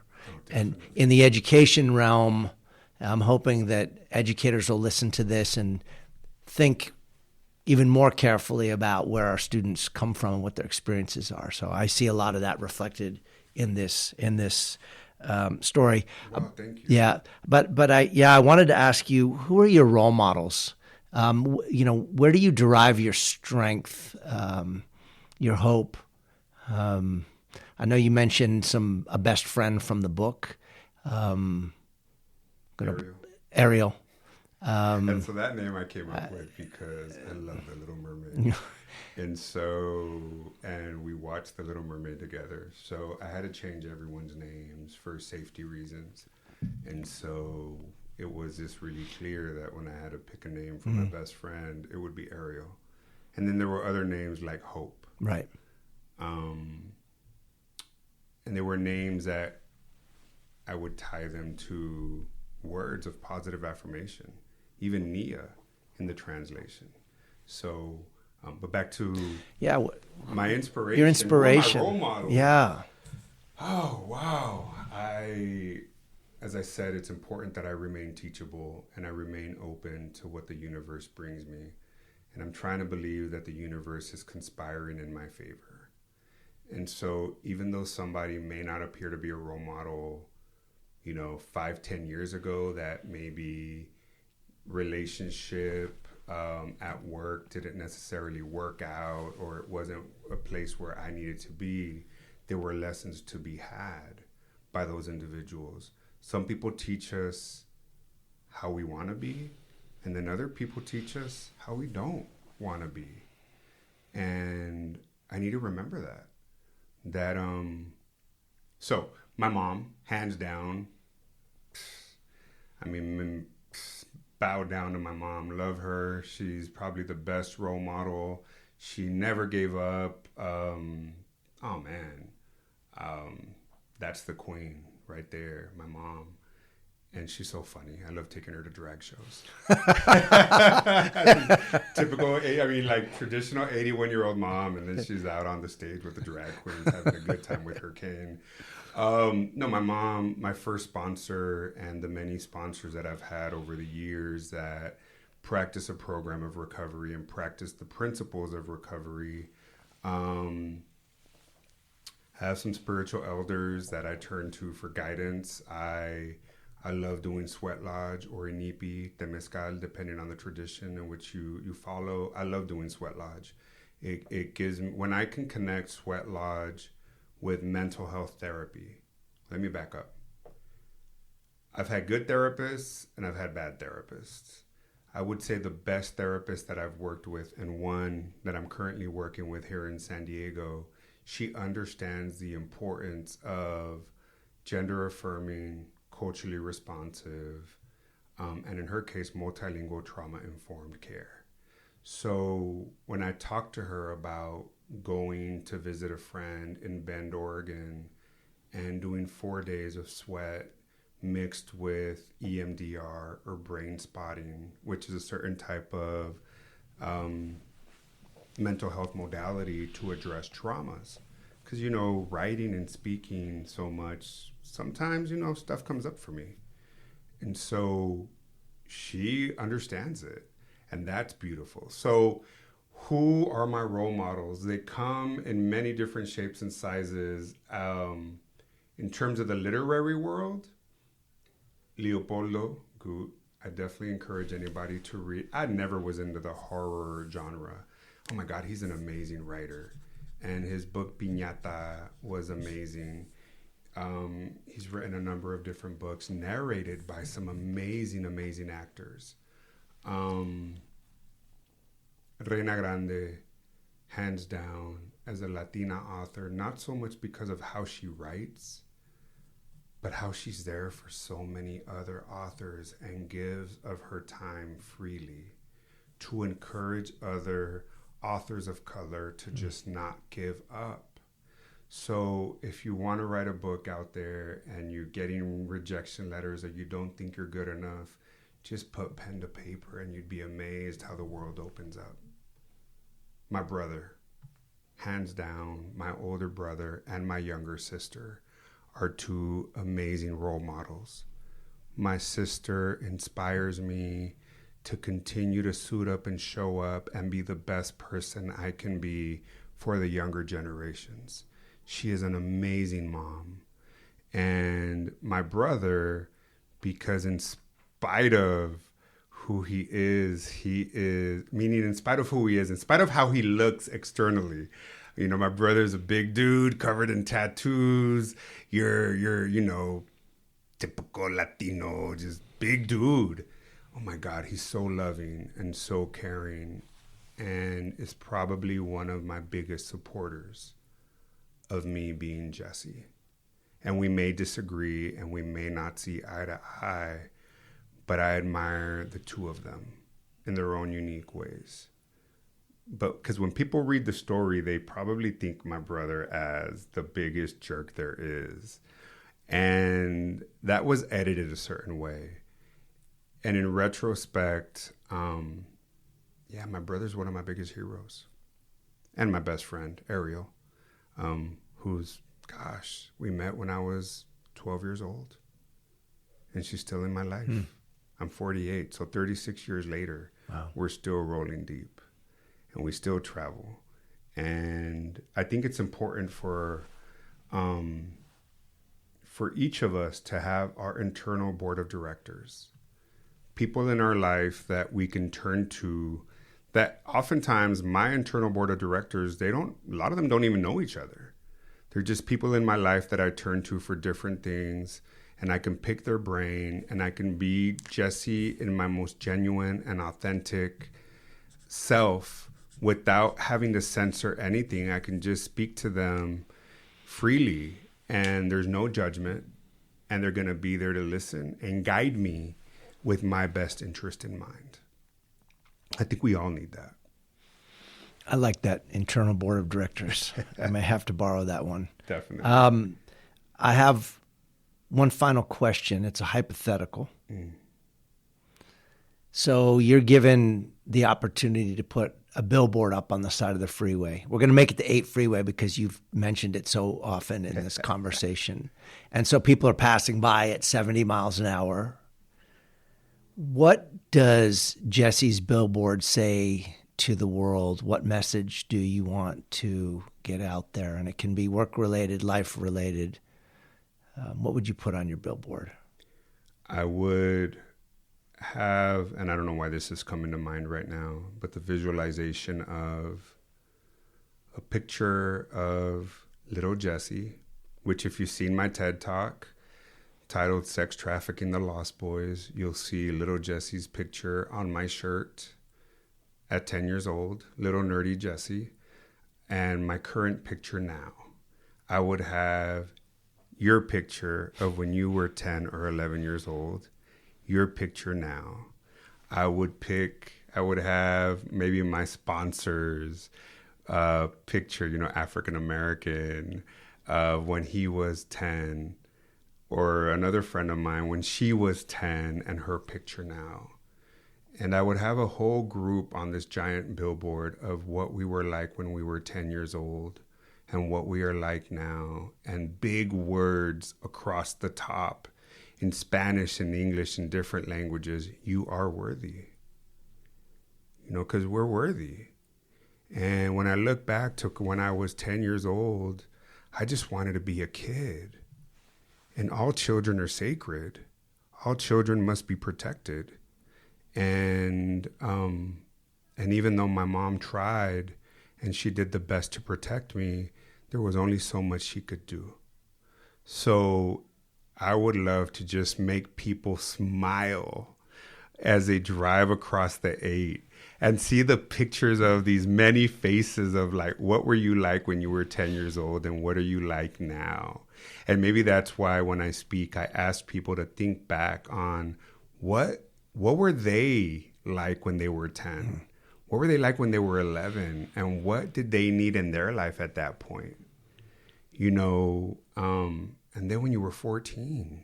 Speaker 1: And in the education realm, I'm hoping that educators will listen to this and think even more carefully about where our students come from and what their experiences are. So I see a lot of that reflected in this story.
Speaker 2: Wow, thank you.
Speaker 1: Yeah, but I wanted to ask you, who are your role models? Where do you derive your strength, your hope? I know you mentioned a best friend from the book, Ariel.
Speaker 2: And so that name I came up with because I love The Little Mermaid. And we watched The Little Mermaid together. So I had to change everyone's names for safety reasons. And so it was just really clear that when I had to pick a name for my best friend, it would be Ariel. And then there were other names like Hope.
Speaker 1: Right.
Speaker 2: And there were names that I would tie them to words of positive affirmation, even Nia in the translation. So, but back to my inspiration.
Speaker 1: Your inspiration.
Speaker 2: My role model.
Speaker 1: Yeah.
Speaker 2: Oh, wow. As I said, it's important that I remain teachable and I remain open to what the universe brings me. And I'm trying to believe that the universe is conspiring in my favor. And so even though somebody may not appear to be a role model, 5-10 years ago, that maybe relationship at work didn't necessarily work out, or it wasn't a place where I needed to be, there were lessons to be had by those individuals. Some people teach us how we want to be, and then other people teach us how we don't want to be. And I need to remember that. So my mom, hands down, bow down to my mom, love her. She's probably the best role model. She never gave up. That's the queen right there, my mom. And she's so funny. I love taking her to drag shows. Typical, traditional 81-year-old mom, and then she's out on the stage with the drag queens having a good time with her cane. My mom, my first sponsor, and the many sponsors that I've had over the years that practice a program of recovery and practice the principles of recovery. Have some spiritual elders that I turn to for guidance. I love doing sweat lodge or inipi, temescal, depending on the tradition in which you follow. I love doing sweat lodge. It gives me, when I can connect sweat lodge with mental health therapy. Let me back up. I've had good therapists and I've had bad therapists. I would say the best therapist that I've worked with, and one that I'm currently working with here in San Diego, she understands the importance of gender affirming, culturally responsive, and in her case, multilingual trauma-informed care. So when I talked to her about going to visit a friend in Bend, Oregon, and doing 4 days of sweat mixed with EMDR or brain spotting, which is a certain type of mental health modality to address traumas. Because, writing and speaking so much, sometimes, stuff comes up for me. And so she understands it. And that's beautiful. So who are my role models? They come in many different shapes and sizes. In terms of the literary world, Leopoldo Gut. I definitely encourage anybody to read. I never was into the horror genre. Oh my God, he's an amazing writer. And his book, Piñata, was amazing. He's written a number of different books, narrated by some amazing, amazing actors. Reina Grande, hands down, as a Latina author, not so much because of how she writes, but how she's there for so many other authors and gives of her time freely to encourage other authors of color to just not give up. So if you want to write a book out there and you're getting rejection letters or you don't think you're good enough, just put pen to paper and you'd be amazed how the world opens up. My brother, hands down, my older brother and my younger sister are two amazing role models. My sister inspires me to continue to suit up and show up and be the best person I can be for the younger generations. She is an amazing mom. And my brother, because in spite of who he is, meaning in spite of who he is, in spite of how he looks externally. You know, my brother's a big dude covered in tattoos. You're, typical Latino, just big dude. Oh my God, he's so loving and so caring and is probably one of my biggest supporters of me being Jesse. And we may disagree and we may not see eye to eye, but I admire the two of them in their own unique ways. But because when people read the story, they probably think my brother as the biggest jerk there is. And that was edited a certain way. And in retrospect, my brother's one of my biggest heroes. And my best friend, Ariel, who's, we met when I was 12 years old. And she's still in my life. I'm 48, so 36 years later, We're still rolling deep. And we still travel. And I think it's important for each of us to have our internal board of directors. People in our life that we can turn to, that oftentimes my internal board of directors, a lot of them don't even know each other. They're just people in my life that I turn to for different things, and I can pick their brain, and I can be Jesse in my most genuine and authentic self without having to censor anything. I can just speak to them freely, and there's no judgment, and they're going to be there to listen and guide me with my best interest in mind. I think we all need that.
Speaker 1: I like that internal board of directors. I may have to borrow that one.
Speaker 2: Definitely.
Speaker 1: I have one final question. It's a hypothetical. So you're given the opportunity to put a billboard up on the side of the freeway. We're going to make it the 8 freeway because you've mentioned it so often in this conversation. And so people are passing by at 70 miles an hour. What does Jesse's billboard say to the world? What message do you want to get out there? And it can be work-related, life-related. What would you put on your billboard?
Speaker 2: I would have, and I don't know why this is coming to mind right now, but the visualization of a picture of little Jesse, which if you've seen my TED Talk titled Sex Trafficking the Lost Boys, you'll see little Jesse's picture on my shirt at 10 years old, little nerdy Jesse, and my current picture now. I would have your picture of when you were 10 or 11 years old, your picture now. I would have maybe my sponsor's picture, African American, when he was 10, or another friend of mine when she was 10 and her picture now. And I would have a whole group on this giant billboard of what we were like when we were 10 years old and what we are like now, and big words across the top in Spanish and English and different languages. You are worthy. Because we're worthy. And when I look back to when I was 10 years old, I just wanted to be a kid. And all children are sacred. All children must be protected. And even though my mom tried and she did the best to protect me, there was only so much she could do. So I would love to just make people smile as they drive across the 8 and see the pictures of these many faces of like, what were you like when you were 10 years old and what are you like now? And maybe that's why when I speak, I ask people to think back on what were they like when they were 10? What were they like when they were 11? And what did they need in their life at that point? You know, and then when you were 14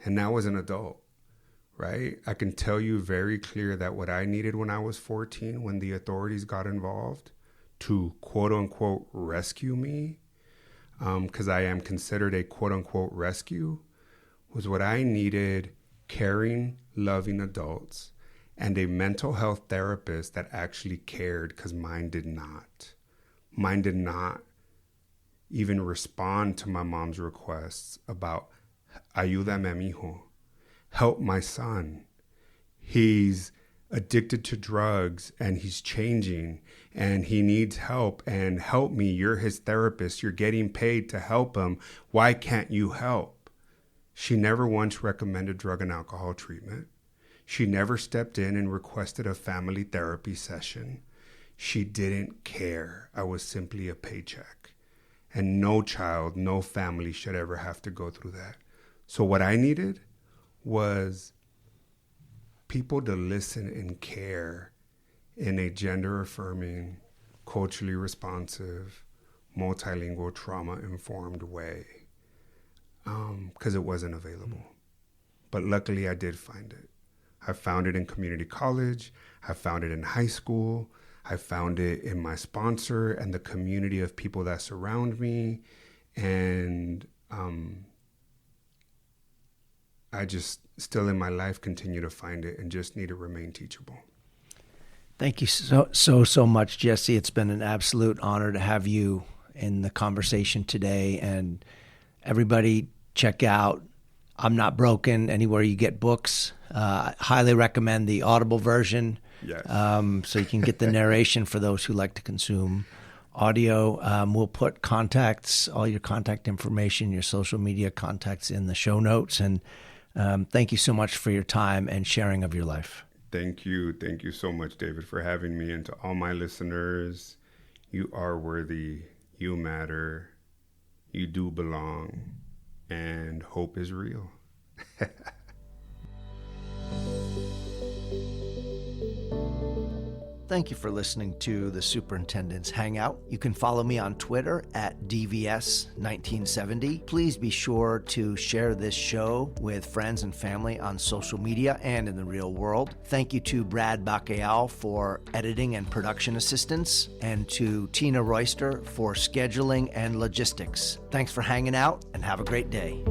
Speaker 2: and now as an adult, right? I can tell you very clear that what I needed when I was 14, when the authorities got involved to quote unquote rescue me, because I am considered a quote unquote rescue, was what I needed: caring, loving adults and a mental health therapist that actually cared, because mine did not. Mine did not even respond to my mom's requests about ayúdame, mijo. Help my son. He's addicted to drugs and he's changing and he needs help, and help me. You're his therapist. You're getting paid to help him. Why can't you help? She never once recommended drug and alcohol treatment. She never stepped in and requested a family therapy session. She didn't care. I was simply a paycheck. And no child, no family should ever have to go through that. So what I needed was people to listen and care in a gender-affirming, culturally responsive, multilingual, trauma-informed way, because it wasn't available. But luckily, I did find it. I found it in community college. I found it in high school. I found it in my sponsor and the community of people that surround me. And I just still in my life continue to find it and just need to remain teachable.
Speaker 1: Thank you so much, Jesse. It's been an absolute honor to have you in the conversation today. And everybody, check out I'm Not Broken anywhere you get books. I highly recommend the Audible version.
Speaker 2: Yes.
Speaker 1: So you can get the narration for those who like to consume audio. We'll put all your contact information, your social media contacts in the show notes. And thank you so much for your time and sharing of your life.
Speaker 2: Thank you. Thank you so much, David, for having me. And to all my listeners, you are worthy. You matter. You do belong. And hope is real.
Speaker 1: Thank you for listening to the Superintendent's Hangout. You can follow me on Twitter at DVS1970. Please be sure to share this show with friends and family on social media and in the real world. Thank you to Brad Bacayal for editing and production assistance, and to Tina Royster for scheduling and logistics. Thanks for hanging out, and have a great day.